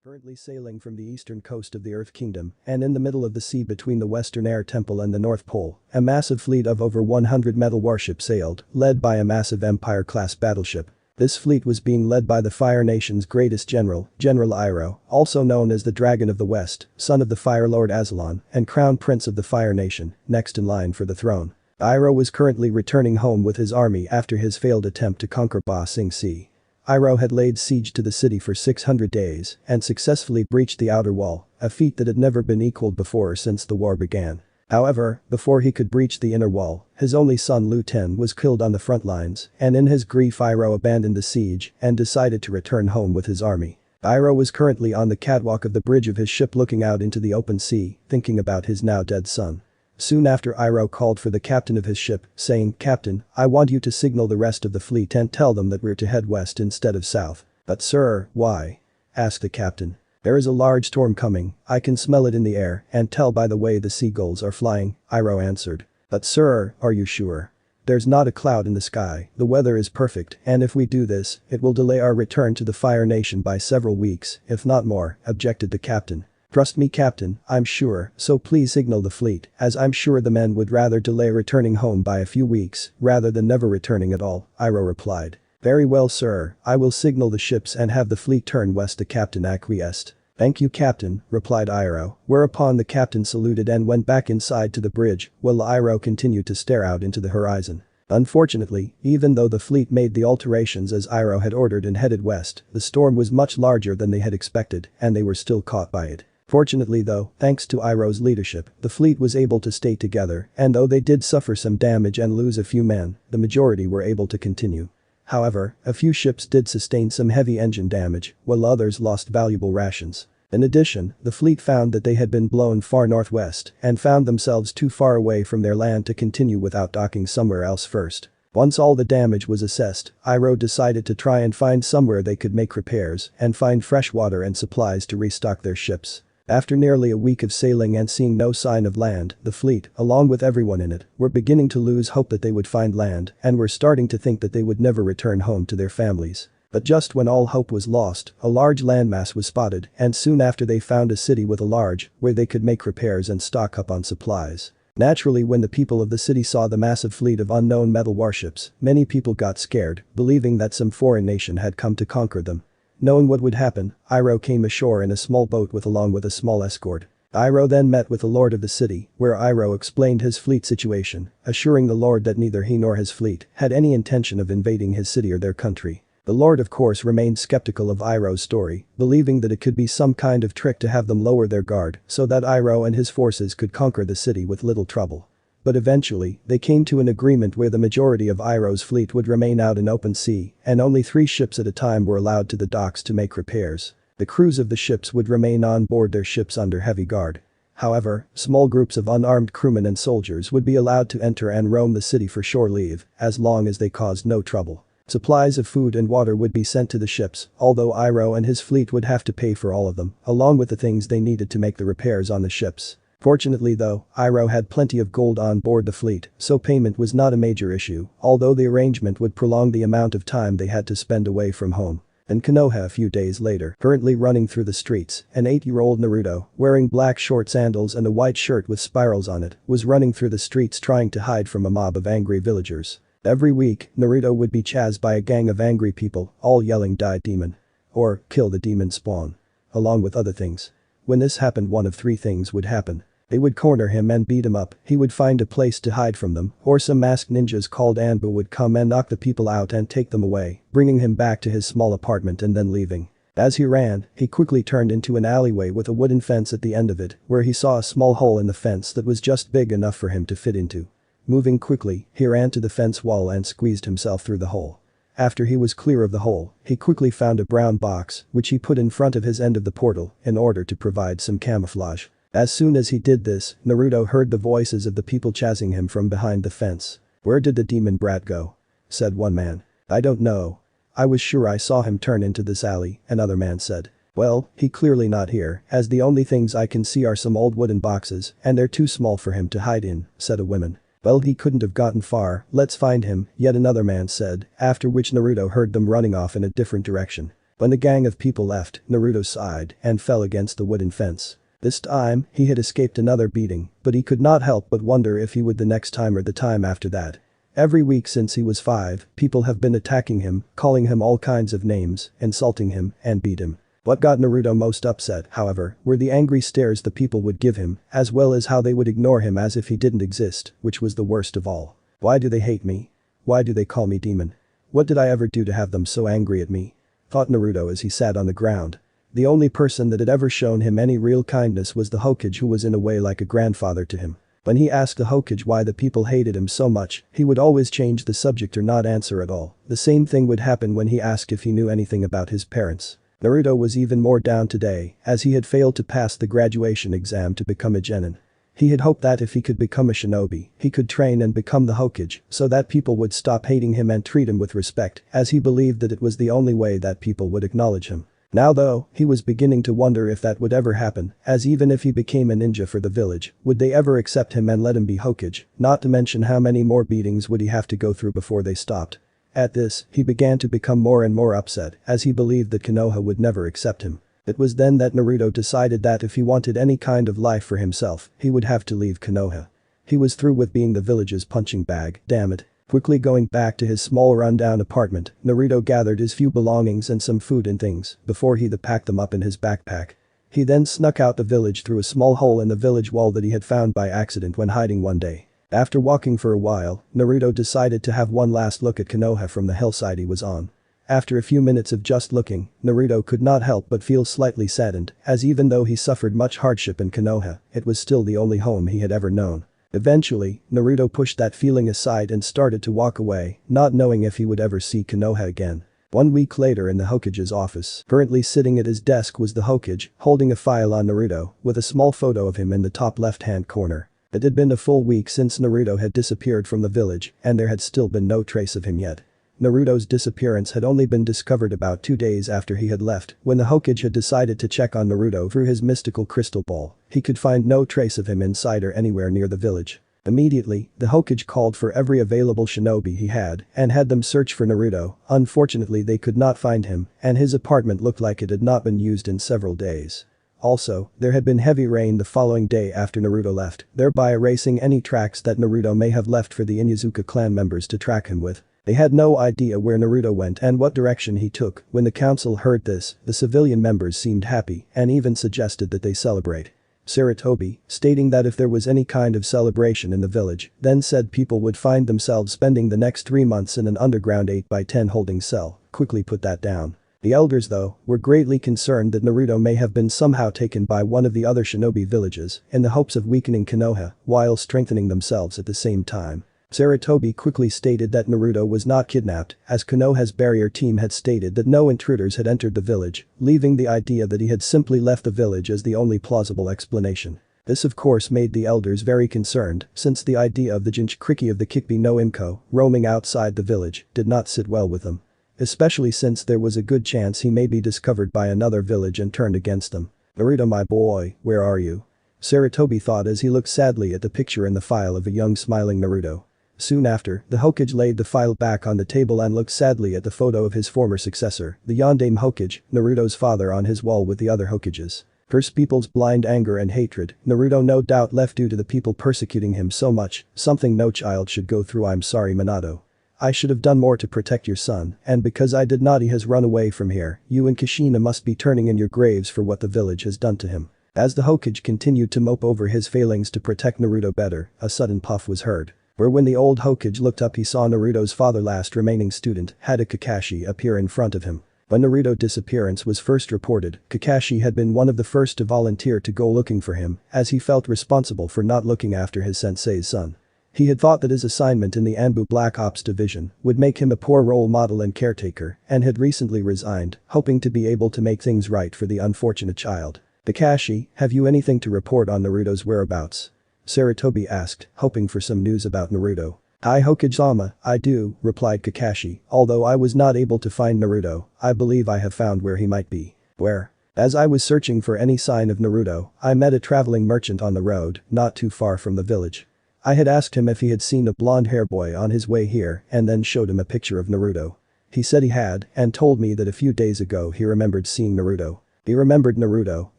Currently sailing from the eastern coast of the Earth Kingdom and in the middle of the sea between the Western Air Temple and the North Pole, a massive fleet of over 100 metal warships sailed, led by a massive Empire-class battleship. This fleet was being led by the Fire Nation's greatest general, General Iroh, also known as the Dragon of the West, son of the Fire Lord Aslan, and Crown Prince of the Fire Nation, next in line for the throne. Iroh was currently returning home with his army after his failed attempt to conquer Ba Sing Se. Iroh had laid siege to the city for 600 days and successfully breached the outer wall, a feat that had never been equaled before since the war began. However, before he could breach the inner wall, his only son Lu Ten was killed on the front lines, and in his grief Iroh abandoned the siege and decided to return home with his army. Iroh was currently on the catwalk of the bridge of his ship looking out into the open sea, thinking about his now dead son. Soon after Iroh called for the captain of his ship, saying, "Captain, I want you to signal the rest of the fleet and tell them that we're to head west instead of south." "But sir, why?" asked the captain. "There is a large storm coming, I can smell it in the air and tell by the way the seagulls are flying," Iroh answered. "But sir, are you sure? There's not a cloud in the sky, the weather is perfect, and if we do this, it will delay our return to the Fire Nation by several weeks, if not more," objected the captain. "Trust me, Captain, I'm sure, so please signal the fleet, as I'm sure the men would rather delay returning home by a few weeks rather than never returning at all," Iroh replied. "Very well, sir, I will signal the ships and have the fleet turn west," the captain acquiesced. "Thank you, Captain," replied Iroh, whereupon the captain saluted and went back inside to the bridge while Iroh continued to stare out into the horizon. Unfortunately, even though the fleet made the alterations as Iroh had ordered and headed west, the storm was much larger than they had expected and they were still caught by it. Fortunately though, thanks to Iroh's leadership, the fleet was able to stay together, and though they did suffer some damage and lose a few men, the majority were able to continue. However, a few ships did sustain some heavy engine damage, while others lost valuable rations. In addition, the fleet found that they had been blown far northwest and found themselves too far away from their land to continue without docking somewhere else first. Once all the damage was assessed, Iroh decided to try and find somewhere they could make repairs and find fresh water and supplies to restock their ships. After nearly a week of sailing and seeing no sign of land, the fleet, along with everyone in it, were beginning to lose hope that they would find land and were starting to think that they would never return home to their families. But just when all hope was lost, a large landmass was spotted and soon after they found a city with a large where they could make repairs and stock up on supplies. Naturally, when the people of the city saw the massive fleet of unknown metal warships, many people got scared, believing that some foreign nation had come to conquer them. Knowing what would happen, Iroh came ashore in a small boat along with a small escort. Iroh then met with the lord of the city, where Iroh explained his fleet situation, assuring the lord that neither he nor his fleet had any intention of invading his city or their country. The lord of course remained skeptical of Iroh's story, believing that it could be some kind of trick to have them lower their guard so that Iroh and his forces could conquer the city with little trouble. But eventually, they came to an agreement where the majority of Iroh's fleet would remain out in open sea and only 3 ships at a time were allowed to the docks to make repairs. The crews of the ships would remain on board their ships under heavy guard. However, small groups of unarmed crewmen and soldiers would be allowed to enter and roam the city for shore leave, as long as they caused no trouble. Supplies of food and water would be sent to the ships, although Iroh and his fleet would have to pay for all of them, along with the things they needed to make the repairs on the ships. Fortunately though, Iroh had plenty of gold on board the fleet, so payment was not a major issue, although the arrangement would prolong the amount of time they had to spend away from home. In Konoha a few days later, currently running through the streets, an 8-year-old Naruto, wearing black short sandals and a white shirt with spirals on it, was running through the streets trying to hide from a mob of angry villagers. Every week, Naruto would be chased by a gang of angry people, all yelling "Die demon" or "Kill the demon spawn," along with other things. When this happened, one of 3 things would happen. They would corner him and beat him up, he would find a place to hide from them, or some masked ninjas called Anbu would come and knock the people out and take them away, bringing him back to his small apartment and then leaving. As he ran, he quickly turned into an alleyway with a wooden fence at the end of it, where he saw a small hole in the fence that was just big enough for him to fit into. Moving quickly, he ran to the fence wall and squeezed himself through the hole. After he was clear of the hole, he quickly found a brown box, which he put in front of his end of the portal in order to provide some camouflage. As soon as he did this, Naruto heard the voices of the people chasing him from behind the fence. "Where did the demon brat go?" said one man. "I don't know. I was sure I saw him turn into this alley," another man said. "Well, he clearly not here, as the only things I can see are some old wooden boxes and they're too small for him to hide in," said a woman. "Well, he couldn't have gotten far, let's find him," yet another man said, after which Naruto heard them running off in a different direction. When the gang of people left, Naruto sighed and fell against the wooden fence. This time, he had escaped another beating, but he could not help but wonder if he would the next time or the time after that. Every week since he was 5, people have been attacking him, calling him all kinds of names, insulting him, and beat him. What got Naruto most upset, however, were the angry stares the people would give him, as well as how they would ignore him as if he didn't exist, which was the worst of all. Why do they hate me? Why do they call me demon? What did I ever do to have them so angry at me? Thought Naruto as he sat on the ground. The only person that had ever shown him any real kindness was the Hokage, who was in a way like a grandfather to him. When he asked the Hokage why the people hated him so much, he would always change the subject or not answer at all. The same thing would happen when he asked if he knew anything about his parents. Naruto was even more down today, as he had failed to pass the graduation exam to become a genin. He had hoped that if he could become a shinobi, he could train and become the Hokage, so that people would stop hating him and treat him with respect, as he believed that it was the only way that people would acknowledge him. Now though, he was beginning to wonder if that would ever happen, as even if he became a ninja for the village, would they ever accept him and let him be Hokage, not to mention how many more beatings would he have to go through before they stopped. At this, he began to become more and more upset, as he believed that Konoha would never accept him. It was then that Naruto decided that if he wanted any kind of life for himself, he would have to leave Konoha. He was through with being the village's punching bag, damn it. Quickly going back to his small rundown apartment, Naruto gathered his few belongings and some food and things before he packed them up in his backpack. He then snuck out the village through a small hole in the village wall that he had found by accident when hiding one day. After walking for a while, Naruto decided to have one last look at Konoha from the hillside he was on. After a few minutes of just looking, Naruto could not help but feel slightly saddened, as even though he suffered much hardship in Konoha, it was still the only home he had ever known. Eventually, Naruto pushed that feeling aside and started to walk away, not knowing if he would ever see Konoha again. 1 week later in the Hokage's office, currently sitting at his desk was the Hokage, holding a file on Naruto, with a small photo of him in the top left-hand corner. It had been a full week since Naruto had disappeared from the village, and there had still been no trace of him yet. Naruto's disappearance had only been discovered about 2 days after he had left, when the Hokage had decided to check on Naruto through his mystical crystal ball. He could find no trace of him inside or anywhere near the village. Immediately, the Hokage called for every available shinobi he had and had them search for Naruto. Unfortunately, they could not find him, and his apartment looked like it had not been used in several days. Also, there had been heavy rain the following day after Naruto left, thereby erasing any tracks that Naruto may have left for the Inuzuka clan members to track him with. They had no idea where Naruto went and what direction he took. When the council heard this, the civilian members seemed happy and even suggested that they celebrate. Sarutobi, stating that if there was any kind of celebration in the village, then said people would find themselves spending the next 3 months in an underground 8x10 holding cell, quickly put that down. The elders though, were greatly concerned that Naruto may have been somehow taken by one of the other shinobi villages in the hopes of weakening Konoha while strengthening themselves at the same time. Sarutobi quickly stated that Naruto was not kidnapped, as Konoha's barrier team had stated that no intruders had entered the village, leaving the idea that he had simply left the village as the only plausible explanation. This of course made the elders very concerned, since the idea of the Jinchuriki of the Kikbi no Imko roaming outside the village did not sit well with them. Especially since there was a good chance he may be discovered by another village and turned against them. Naruto, my boy, where are you? Sarutobi thought as he looked sadly at the picture in the file of a young smiling Naruto. Soon after, the Hokage laid the file back on the table and looked sadly at the photo of his former successor, the Yondaime Hokage, Naruto's father, on his wall with the other Hokages. First people's blind anger and hatred, Naruto no doubt left due to the people persecuting him so much, something no child should go through. I'm sorry, Minato. I should have done more to protect your son, and because I did not, he has run away from here. You and Kushina must be turning in your graves for what the village has done to him. As the Hokage continued to mope over his failings to protect Naruto better, a sudden puff was heard. Where when the old Hokage looked up, he saw Naruto's father, last remaining student, Hada Kakashi, appear in front of him. When Naruto's disappearance was first reported, Kakashi had been one of the first to volunteer to go looking for him, as he felt responsible for not looking after his sensei's son. He had thought that his assignment in the Anbu Black Ops division would make him a poor role model and caretaker, and had recently resigned, hoping to be able to make things right for the unfortunate child. Kakashi, have you anything to report on Naruto's whereabouts? Sarutobi asked, hoping for some news about Naruto. "Hi Hokage-sama, I do," replied Kakashi, "although I was not able to find Naruto, I believe I have found where he might be." "Where?" "As I was searching for any sign of Naruto, I met a traveling merchant on the road, not too far from the village. I had asked him if he had seen a blonde hair boy on his way here and then showed him a picture of Naruto. He said he had and told me that a few days ago he remembered seeing Naruto. He remembered Naruto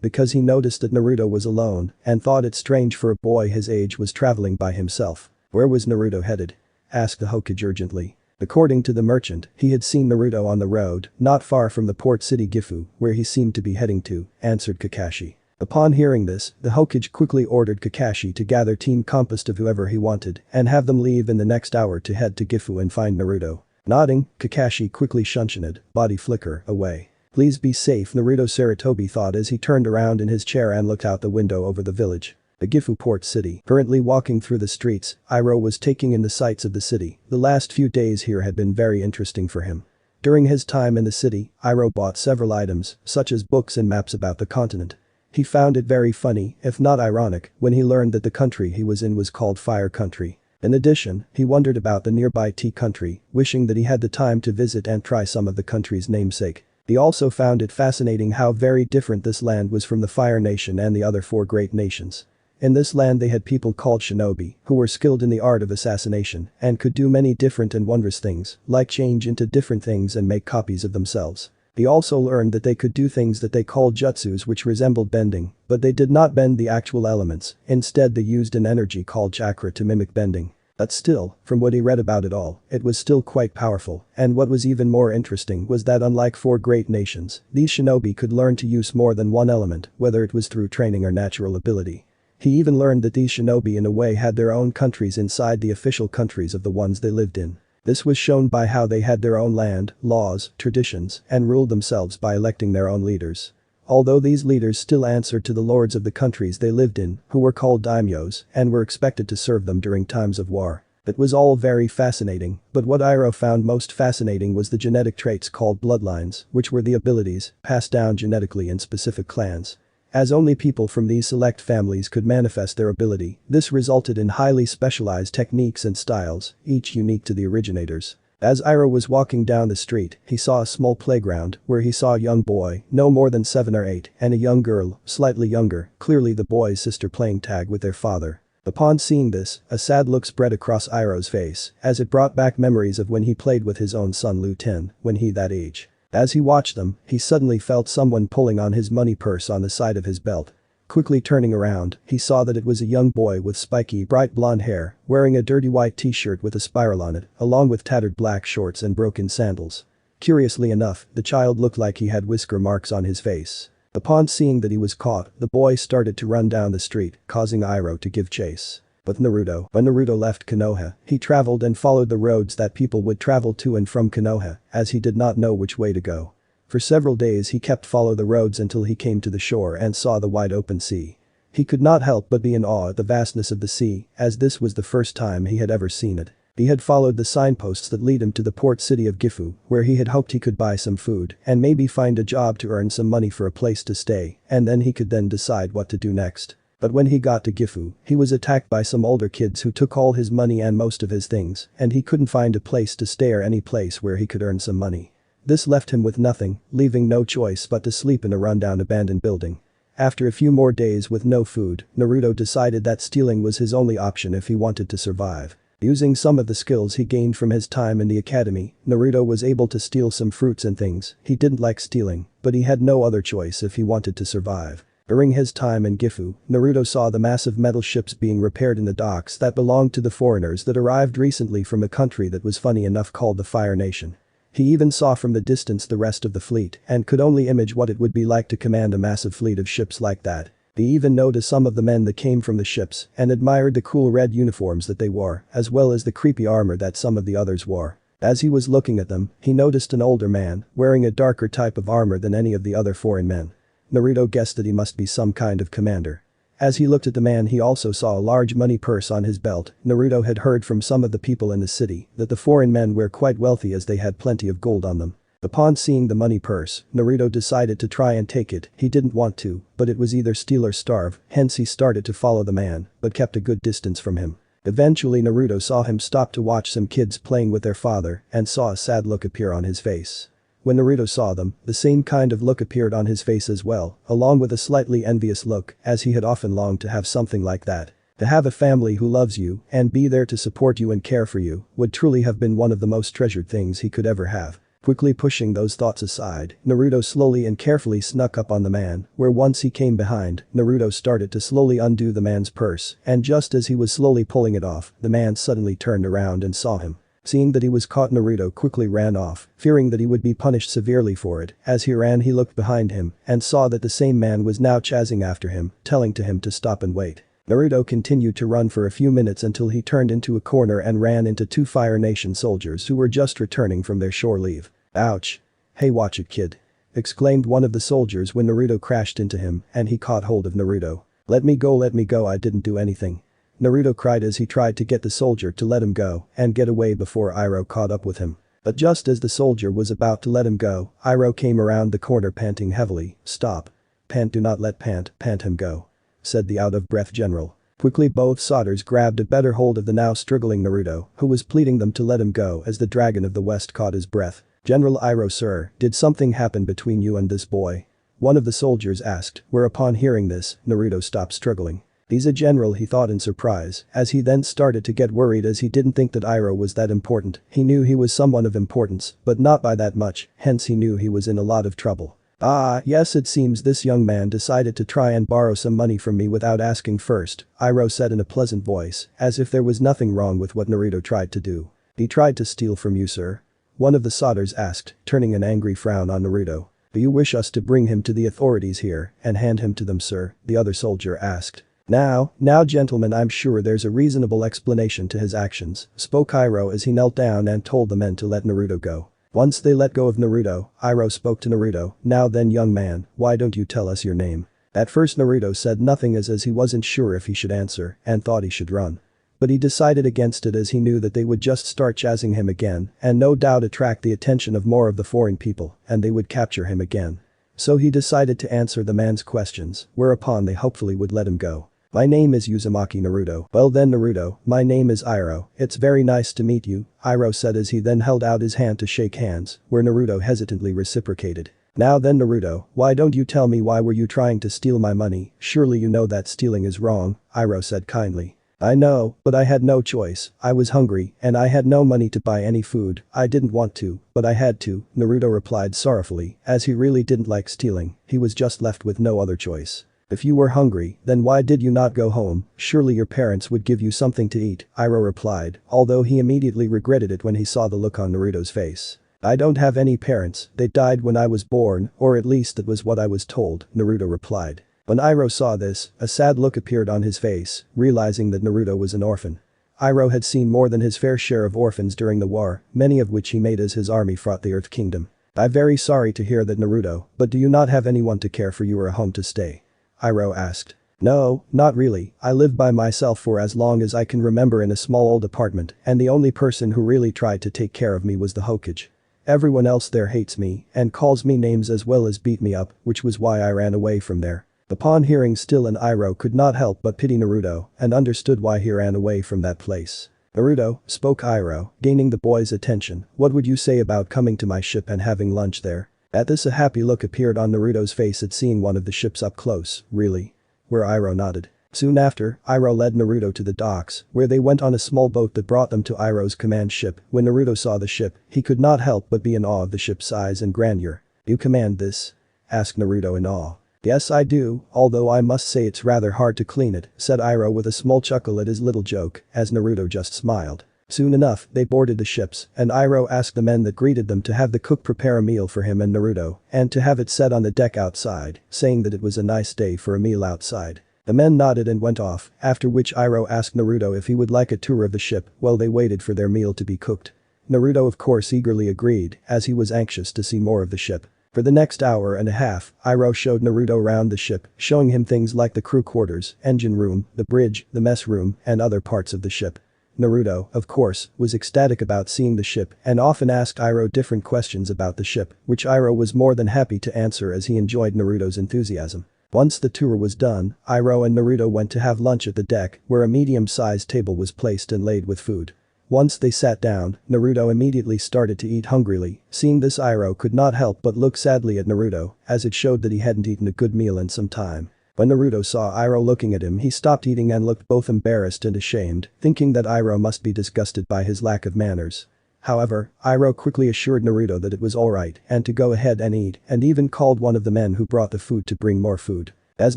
because he noticed that Naruto was alone and thought it strange for a boy his age was traveling by himself. Where was Naruto headed? Asked the Hokage urgently. According to the merchant, he had seen Naruto on the road, not far from the port city Gifu, where he seemed to be heading to, answered Kakashi. Upon hearing this, the Hokage quickly ordered Kakashi to gather team composed of whoever he wanted and have them leave in the next hour to head to Gifu and find Naruto. Nodding, Kakashi quickly shunshined, body flicker, away. Please be safe, Naruto Sarutobi thought as he turned around in his chair and looked out the window over the village. The Gifu port city. Currently walking through the streets, Iroh was taking in the sights of the city. The last few days here had been very interesting for him. During his time in the city, Iroh bought several items, such as books and maps about the continent. He found it very funny, if not ironic, when he learned that the country he was in was called Fire Country. In addition, he wondered about the nearby tea country, wishing that he had the time to visit and try some of the country's namesake. He also found it fascinating how very different this land was from the Fire Nation and the other 4 great nations. In this land they had people called shinobi, who were skilled in the art of assassination and could do many different and wondrous things, like change into different things and make copies of themselves. He also learned that they could do things that they called jutsus which resembled bending, but they did not bend the actual elements, instead they used an energy called chakra to mimic bending. But still, from what he read about it all, it was still quite powerful, and what was even more interesting was that unlike 4 great nations, these shinobi could learn to use more than one element, whether it was through training or natural ability. He even learned that these shinobi in a way had their own countries inside the official countries of the ones they lived in. This was shown by how they had their own land, laws, traditions, and ruled themselves by electing their own leaders. Although these leaders still answered to the lords of the countries they lived in, who were called daimyos, and were expected to serve them during times of war. It was all very fascinating, but what Iroh found most fascinating was the genetic traits called bloodlines, which were the abilities passed down genetically in specific clans. As only people from these select families could manifest their ability, this resulted in highly specialized techniques and styles, each unique to the originators. As Iroh was walking down the street, he saw a small playground where he saw a young boy, no more than 7 or 8, and a young girl, slightly younger, clearly the boy's sister playing tag with their father. Upon seeing this, a sad look spread across Iroh's face, as it brought back memories of when he played with his own son Lu Ten, when he that age. As he watched them, he suddenly felt someone pulling on his money purse on the side of his belt. Quickly turning around, he saw that it was a young boy with spiky bright blonde hair, wearing a dirty white t-shirt with a spiral on it, along with tattered black shorts and broken sandals. Curiously enough, the child looked like he had whisker marks on his face. Upon seeing that he was caught, the boy started to run down the street, causing Iroh to give chase. But when Naruto left Konoha, he traveled and followed the roads that people would travel to and from Konoha, as he did not know which way to go. For several days he kept follow the roads until he came to the shore and saw the wide open sea. He could not help but be in awe at the vastness of the sea, as this was the first time he had ever seen it. He had followed the signposts that lead him to the port city of Gifu, where he had hoped he could buy some food and maybe find a job to earn some money for a place to stay, and then he could then decide what to do next. But when he got to Gifu, he was attacked by some older kids who took all his money and most of his things, and he couldn't find a place to stay or any place where he could earn some money. This left him with nothing, leaving no choice but to sleep in a rundown abandoned building. After a few more days with no food, Naruto decided that stealing was his only option if he wanted to survive. Using some of the skills he gained from his time in the academy, Naruto was able to steal some fruits and things. He didn't like stealing, but he had no other choice if he wanted to survive. During his time in Gifu, Naruto saw the massive metal ships being repaired in the docks that belonged to the foreigners that arrived recently from a country that was funny enough called the Fire Nation. He even saw from the distance the rest of the fleet and could only imagine what it would be like to command a massive fleet of ships like that. He even noticed some of the men that came from the ships and admired the cool red uniforms that they wore, as well as the creepy armor that some of the others wore. As he was looking at them, he noticed an older man wearing a darker type of armor than any of the other foreign men. Naruto guessed that he must be some kind of commander. As he looked at the man, he also saw a large money purse on his belt. Naruto had heard from some of the people in the city that the foreign men were quite wealthy as they had plenty of gold on them. Upon seeing the money purse, Naruto decided to try and take it. He didn't want to, but it was either steal or starve, hence he started to follow the man, but kept a good distance from him. Eventually Naruto saw him stop to watch some kids playing with their father and saw a sad look appear on his face. When Naruto saw them, the same kind of look appeared on his face as well, along with a slightly envious look, as he had often longed to have something like that. To have a family who loves you and be there to support you and care for you would truly have been one of the most treasured things he could ever have. Quickly pushing those thoughts aside, Naruto slowly and carefully snuck up on the man, where once he came behind, Naruto started to slowly undo the man's purse, and just as he was slowly pulling it off, the man suddenly turned around and saw him. Seeing that he was caught, Naruto quickly ran off, fearing that he would be punished severely for it. As he ran, he looked behind him and saw that the same man was now chasing after him, telling to him to stop and wait. Naruto continued to run for a few minutes until he turned into a corner and ran into two Fire Nation soldiers who were just returning from their shore leave. Ouch. Hey, watch it, kid. Exclaimed one of the soldiers when Naruto crashed into him and he caught hold of Naruto. Let me go, I didn't do anything. Naruto cried as he tried to get the soldier to let him go and get away before Iroh caught up with him. But just as the soldier was about to let him go, Iroh came around the corner panting heavily. Stop. Do not let pant him go, said the out-of-breath general. Quickly both soldiers grabbed a better hold of the now struggling Naruto, who was pleading them to let him go as the Dragon of the West caught his breath. General Iroh, sir, did something happen between you and this boy? One of the soldiers asked, whereupon hearing this, Naruto stopped struggling. He's a general, he thought in surprise, as he then started to get worried as he didn't think that Iroh was that important. He knew he was someone of importance, but not by that much, hence he knew he was in a lot of trouble. Ah, yes, it seems this young man decided to try and borrow some money from me without asking first, Iroh said in a pleasant voice, as if there was nothing wrong with what Naruto tried to do. He tried to steal from you, sir? One of the soldiers asked, turning an angry frown on Naruto. Do you wish us to bring him to the authorities here and hand him to them, sir? The other soldier asked. Now gentlemen, I'm sure there's a reasonable explanation to his actions, spoke Iroh as he knelt down and told the men to let Naruto go. Once they let go of Naruto, Iroh spoke to Naruto, now then young man, why don't you tell us your name? At first Naruto said nothing as he wasn't sure if he should answer and thought he should run. But he decided against it as he knew that they would just start chasing him again and no doubt attract the attention of more of the foreign people and they would capture him again. So he decided to answer the man's questions, whereupon they hopefully would let him go. My name is Uzumaki Naruto. Well then Naruto, my name is Iroh, it's very nice to meet you, Iroh said as he then held out his hand to shake hands, where Naruto hesitantly reciprocated. Now then Naruto, why don't you tell me why were you trying to steal my money, surely you know that stealing is wrong, Iroh said kindly. I know, but I had no choice, I was hungry and I had no money to buy any food, I didn't want to, but I had to, Naruto replied sorrowfully, as he really didn't like stealing, he was just left with no other choice. If you were hungry, then why did you not go home, surely your parents would give you something to eat, Iroh replied, although he immediately regretted it when he saw the look on Naruto's face. I don't have any parents, they died when I was born, or at least that was what I was told, Naruto replied. When Iroh saw this, a sad look appeared on his face, realizing that Naruto was an orphan. Iroh had seen more than his fair share of orphans during the war, many of which he made as his army fought the Earth Kingdom. I'm very sorry to hear that Naruto, but do you not have anyone to care for you or a home to stay? Iroh asked. No, not really, I lived by myself for as long as I can remember in a small old apartment and the only person who really tried to take care of me was the Hokage. Everyone else there hates me and calls me names as well as beat me up, which was why I ran away from there. Upon hearing still and Iroh could not help but pity Naruto and understood why he ran away from that place. Naruto, spoke Iroh, gaining the boy's attention, what would you say about coming to my ship and having lunch there? At this a happy look appeared on Naruto's face at seeing one of the ships up close, really? Where Iroh nodded. Soon after, Iroh led Naruto to the docks, where they went on a small boat that brought them to Iroh's command ship. When Naruto saw the ship, he could not help but be in awe of the ship's size and grandeur. You command this? Asked Naruto in awe. Yes I do, although I must say it's rather hard to clean it, said Iroh with a small chuckle at his little joke, as Naruto just smiled. Soon enough, they boarded the ships, and Iroh asked the men that greeted them to have the cook prepare a meal for him and Naruto, and to have it set on the deck outside, saying that it was a nice day for a meal outside. The men nodded and went off, after which Iroh asked Naruto if he would like a tour of the ship while they waited for their meal to be cooked. Naruto of course eagerly agreed, as he was anxious to see more of the ship. For the next hour and a half, Iroh showed Naruto around the ship, showing him things like the crew quarters, engine room, the bridge, the mess room, and other parts of the ship. Naruto, of course, was ecstatic about seeing the ship and often asked Iroh different questions about the ship, which Iroh was more than happy to answer as he enjoyed Naruto's enthusiasm. Once the tour was done, Iroh and Naruto went to have lunch at the deck, where a medium-sized table was placed and laid with food. Once they sat down, Naruto immediately started to eat hungrily. Seeing this, Iroh could not help but look sadly at Naruto, as it showed that he hadn't eaten a good meal in some time. When Naruto saw Iroh looking at him, he stopped eating and looked both embarrassed and ashamed, thinking that Iroh must be disgusted by his lack of manners. However, Iroh quickly assured Naruto that it was alright and to go ahead and eat and even called one of the men who brought the food to bring more food. As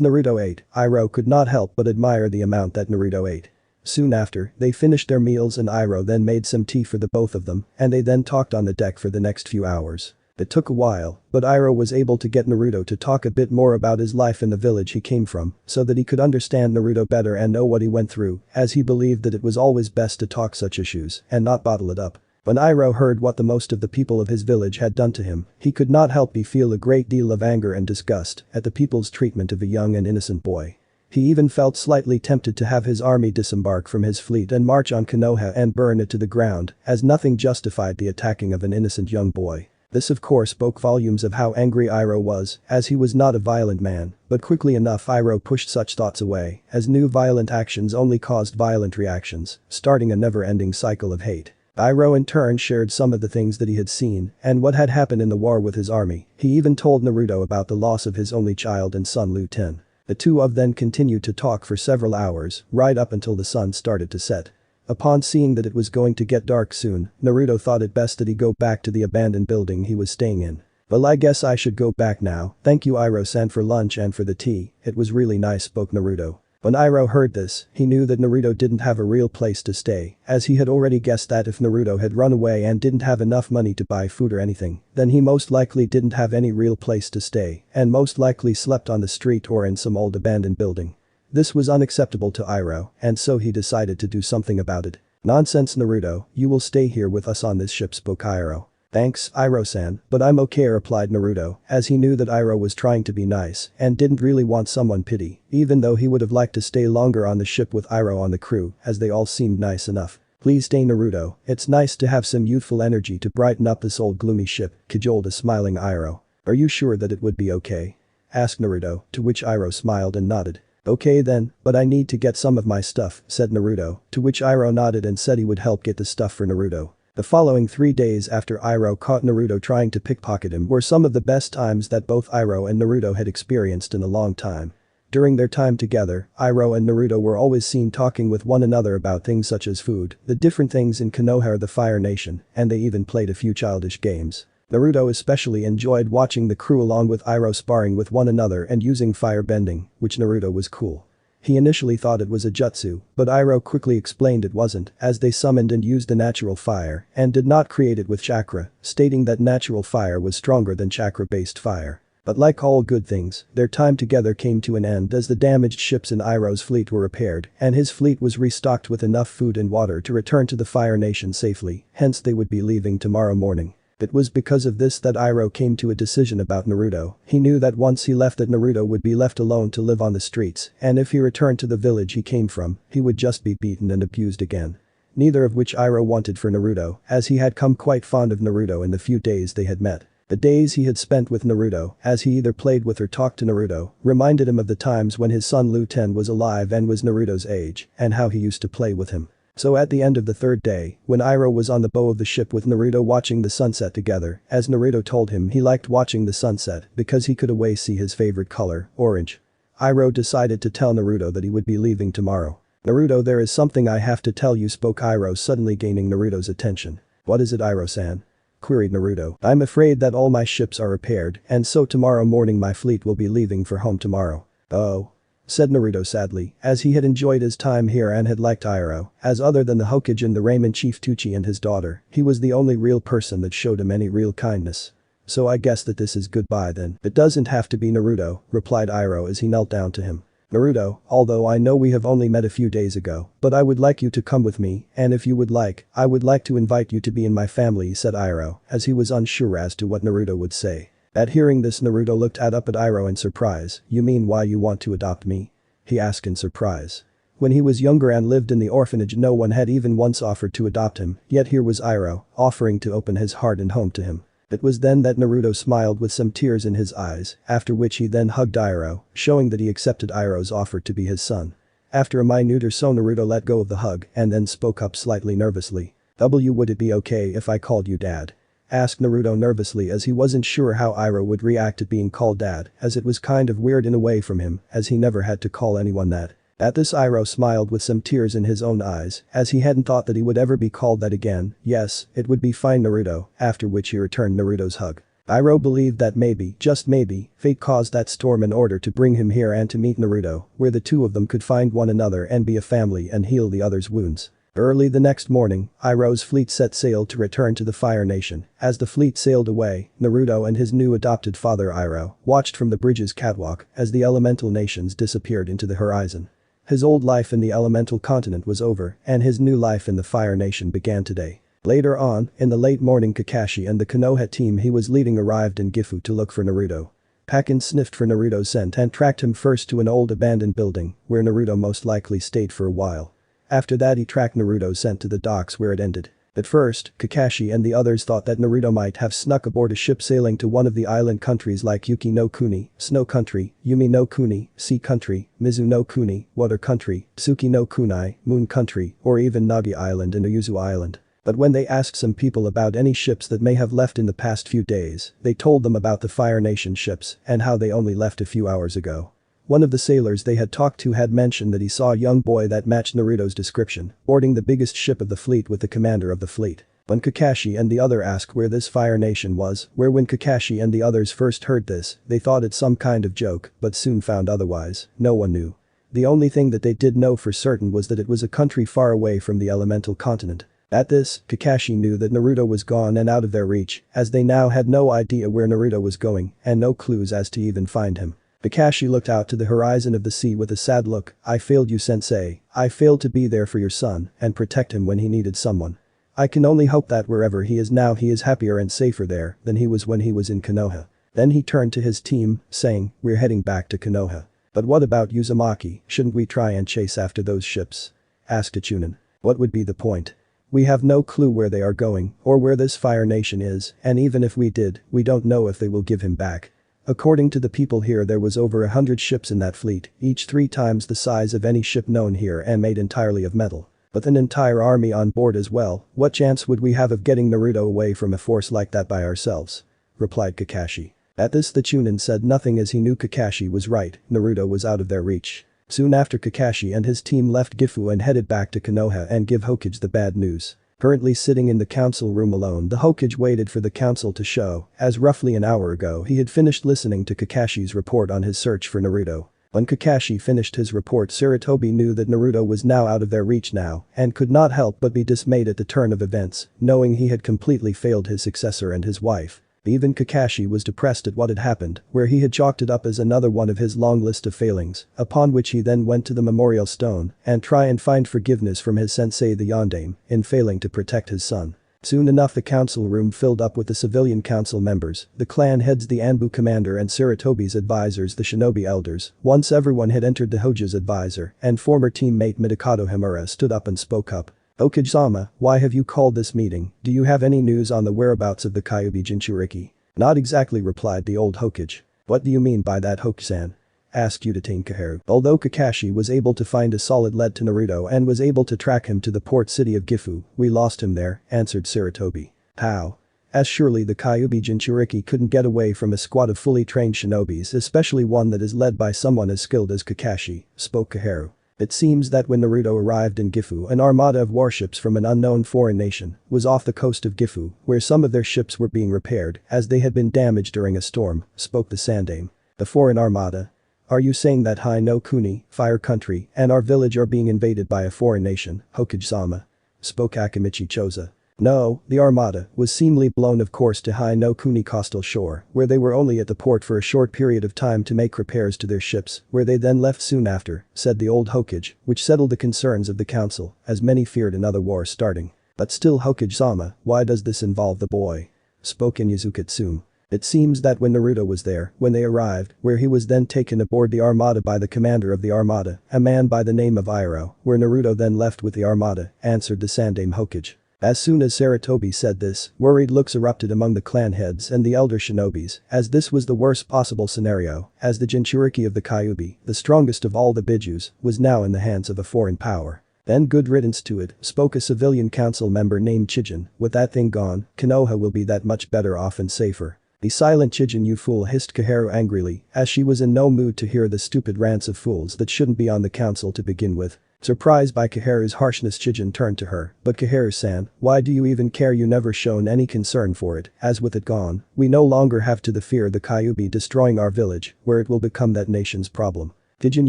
Naruto ate, Iroh could not help but admire the amount that Naruto ate. Soon after, they finished their meals and Iroh then made some tea for the both of them and they then talked on the deck for the next few hours. It took a while, but Iroh was able to get Naruto to talk a bit more about his life in the village he came from so that he could understand Naruto better and know what he went through, as he believed that it was always best to talk such issues and not bottle it up. When Iroh heard what the most of the people of his village had done to him, he could not help but feel a great deal of anger and disgust at the people's treatment of a young and innocent boy. He even felt slightly tempted to have his army disembark from his fleet and march on Konoha and burn it to the ground, as nothing justified the attacking of an innocent young boy. This of course spoke volumes of how angry Iroh was, as he was not a violent man, but quickly enough Iroh pushed such thoughts away, as new violent actions only caused violent reactions, starting a never-ending cycle of hate. Iroh in turn shared some of the things that he had seen and what had happened in the war with his army. He even told Naruto about the loss of his only child and son Lu-ten. The two of them continued to talk for several hours, right up until the sun started to set. Upon seeing that it was going to get dark soon, Naruto thought it best that he go back to the abandoned building he was staying in. "Well, I guess I should go back now, thank you Iroh-san for lunch and for the tea, it was really nice," spoke Naruto. When Iroh heard this, he knew that Naruto didn't have a real place to stay, as he had already guessed that if Naruto had run away and didn't have enough money to buy food or anything, then he most likely didn't have any real place to stay and most likely slept on the street or in some old abandoned building. This was unacceptable to Iroh, and so he decided to do something about it. "Nonsense Naruto, you will stay here with us on this ship," spoke Iroh. "Thanks, Iroh-san, but I'm okay," replied Naruto, as he knew that Iroh was trying to be nice and didn't really want someone pity, even though he would have liked to stay longer on the ship with Iroh on the crew, as they all seemed nice enough. "Please stay Naruto, it's nice to have some youthful energy to brighten up this old gloomy ship," cajoled a smiling Iroh. "Are you sure that it would be okay?" asked Naruto, to which Iroh smiled and nodded. "Okay then, but I need to get some of my stuff," said Naruto, to which Iroh nodded and said he would help get the stuff for Naruto. The following 3 days after Iroh caught Naruto trying to pickpocket him were some of the best times that both Iroh and Naruto had experienced in a long time. During their time together, Iroh and Naruto were always seen talking with one another about things such as food, the different things in Konoha or the Fire Nation, and they even played a few childish games. Naruto especially enjoyed watching the crew along with Iroh sparring with one another and using fire bending, which Naruto was cool. He initially thought it was a jutsu, but Iroh quickly explained it wasn't, as they summoned and used a natural fire and did not create it with chakra, stating that natural fire was stronger than chakra-based fire. But like all good things, their time together came to an end as the damaged ships in Iroh's fleet were repaired and his fleet was restocked with enough food and water to return to the Fire Nation safely, hence they would be leaving tomorrow morning. It was because of this that Iroh came to a decision about Naruto. He knew that once he left that Naruto would be left alone to live on the streets, and if he returned to the village he came from, he would just be beaten and abused again. Neither of which Iroh wanted for Naruto, as he had come quite fond of Naruto in the few days they had met. The days he had spent with Naruto, as he either played with or talked to Naruto, reminded him of the times when his son Lu-ten was alive and was Naruto's age, and how he used to play with him. So at the end of the 3rd day, when Iroh was on the bow of the ship with Naruto watching the sunset together, as Naruto told him he liked watching the sunset because he could always see his favorite color, orange. Iroh decided to tell Naruto that he would be leaving tomorrow. "Naruto, there is something I have to tell you," spoke Iroh, suddenly gaining Naruto's attention. "What is it Iroh-san?" queried Naruto. "I'm afraid that all my ships are repaired and so tomorrow morning my fleet will be leaving for home tomorrow." "Oh?" said Naruto sadly, as he had enjoyed his time here and had liked Iroh, as other than the Hokage and the Ramen Chief Tuchi and his daughter, he was the only real person that showed him any real kindness. "So I guess that this is goodbye then." "It doesn't have to be Naruto," replied Iroh as he knelt down to him. "Naruto, although I know we have only met a few days ago, but I would like you to come with me, and if you would like, I would like to invite you to be in my family," said Iroh, as he was unsure as to what Naruto would say. At hearing this Naruto looked up at Iroh in surprise. "You mean why you want to adopt me?" he asked in surprise. When he was younger and lived in the orphanage no one had even once offered to adopt him, yet here was Iroh, offering to open his heart and home to him. It was then that Naruto smiled with some tears in his eyes, after which he then hugged Iroh, showing that he accepted Iroh's offer to be his son. After a minute or so Naruto let go of the hug and then spoke up slightly nervously. Would it be okay if I called you Dad?" asked Naruto nervously as he wasn't sure how Iroh would react to being called Dad, as it was kind of weird in a way from him, as he never had to call anyone that. At this Iroh smiled with some tears in his own eyes, as he hadn't thought that he would ever be called that again. Yes, it would be fine Naruto, after which he returned Naruto's hug. Iroh believed that maybe, just maybe, fate caused that storm in order to bring him here and to meet Naruto, where the two of them could find one another and be a family and heal the other's wounds. Early the next morning, Iroh's fleet set sail to return to the Fire Nation. As the fleet sailed away, Naruto and his new adopted father Iroh watched from the bridge's catwalk as the elemental nations disappeared into the horizon. His old life in the elemental continent was over, and his new life in the Fire Nation began today. Later on, in the late morning, Kakashi and the Konoha team he was leading arrived in Gifu to look for Naruto. Pakin sniffed for Naruto's scent and tracked him first to an old abandoned building, where Naruto most likely stayed for a while. After that he tracked Naruto's scent to the docks where it ended. At first, Kakashi and the others thought that Naruto might have snuck aboard a ship sailing to one of the island countries like Yuki no Kuni, Snow Country, Yumi no Kuni, Sea Country, Mizu no Kuni, Water Country, Tsuki no Kunai, Moon Country, or even Nagi Island and Uyuzu Island. But when they asked some people about any ships that may have left in the past few days, they told them about the Fire Nation ships and how they only left a few hours ago. One of the sailors they had talked to had mentioned that he saw a young boy that matched Naruto's description, boarding the biggest ship of the fleet with the commander of the fleet. When Kakashi and the other asked where this Fire Nation was, when Kakashi and the others first heard this, they thought it some kind of joke, but soon found otherwise. No one knew. The only thing that they did know for certain was that it was a country far away from the elemental continent. At this, Kakashi knew that Naruto was gone and out of their reach, as they now had no idea where Naruto was going, and no clues as to even find him. Kakashi looked out to the horizon of the sea with a sad look. "I failed you, sensei. I failed to be there for your son and protect him when he needed someone. I can only hope that wherever he is now he is happier and safer there than he was when he was in Konoha." Then he turned to his team, saying, "We're heading back to Konoha. But what about Uzumaki, shouldn't we try and chase after those ships?" asked Chunin. "What would be the point? We have no clue where they are going or where this Fire Nation is, and even if we did, we don't know if they will give him back." According to the people here, there was over 100 ships in that fleet, each 3 times the size of any ship known here and made entirely of metal. With an entire army on board as well, what chance would we have of getting Naruto away from a force like that by ourselves? Replied Kakashi. At this the Chunin said nothing as he knew Kakashi was right, Naruto was out of their reach. Soon after, Kakashi and his team left Gifu and headed back to Konoha and give Hokage the bad news. Currently sitting in the council room alone, the Hokage waited for the council to show, as roughly an hour ago he had finished listening to Kakashi's report on his search for Naruto. When Kakashi finished his report, Sarutobi knew that Naruto was now out of their reach now and could not help but be dismayed at the turn of events, knowing he had completely failed his successor and his wife. Even Kakashi was depressed at what had happened, where he had chalked it up as another one of his long list of failings, upon which he then went to the memorial stone and try and find forgiveness from his sensei the Yondaime in failing to protect his son. Soon enough the council room filled up with the civilian council members, the clan heads, the Anbu commander and Sarutobi's advisors, the shinobi elders. Once everyone had entered, the Hojo's advisor and former teammate Midokado Himura stood up and spoke up. "Hokage-sama, why have you called this meeting? Do you have any news on the whereabouts of the Kyuubi Jinchuriki?" "Not exactly," replied the old Hokage. "What do you mean by that, Hokage-san?" asked Udatain Kaharu. "Although Kakashi was able to find a solid lead to Naruto and was able to track him to the port city of Gifu, we lost him there," answered Sarutobi. "How?" "As surely the Kyuubi Jinchuriki couldn't get away from a squad of fully trained shinobis, especially one that is led by someone as skilled as Kakashi," spoke Kaharu. "It seems that when Naruto arrived in Gifu, an armada of warships from an unknown foreign nation was off the coast of Gifu, where some of their ships were being repaired as they had been damaged during a storm," spoke the Sandaime. "The foreign armada? Are you saying that Hai no Kuni, Fire Country, and our village are being invaded by a foreign nation, Hokage-sama?" spoke Akimichi Choza. "No, the armada was seemingly blown of course to Hai no Kuni coastal shore, where they were only at the port for a short period of time to make repairs to their ships, where they then left soon after," said the old Hokage, which settled the concerns of the council, as many feared another war starting. "But still, Hokage-sama, why does this involve the boy?" spoke Inyazu Kitsune. "It seems that when Naruto was there, when they arrived, where he was then taken aboard the armada by the commander of the armada, a man by the name of Iroh, where Naruto then left with the armada," answered the Sandaime Hokage. As soon as Sarutobi said this, worried looks erupted among the clan heads and the elder shinobis, as this was the worst possible scenario, as the Jinchuriki of the Kyuubi, the strongest of all the Bijus, was now in the hands of a foreign power. "Then good riddance to it," spoke a civilian council member named Chijin. "With that thing gone, Konoha will be that much better off and safer." "Be silent, Chijin, you fool," hissed Kaharu angrily, as she was in no mood to hear the stupid rants of fools that shouldn't be on the council to begin with. Surprised by Kaharu's harshness, Chijin turned to her. "But Kaharu-san, why do you even care? You never shown any concern for it, as with it gone, we no longer have to fear the Kyuubi destroying our village, where it will become that nation's problem. Chijin,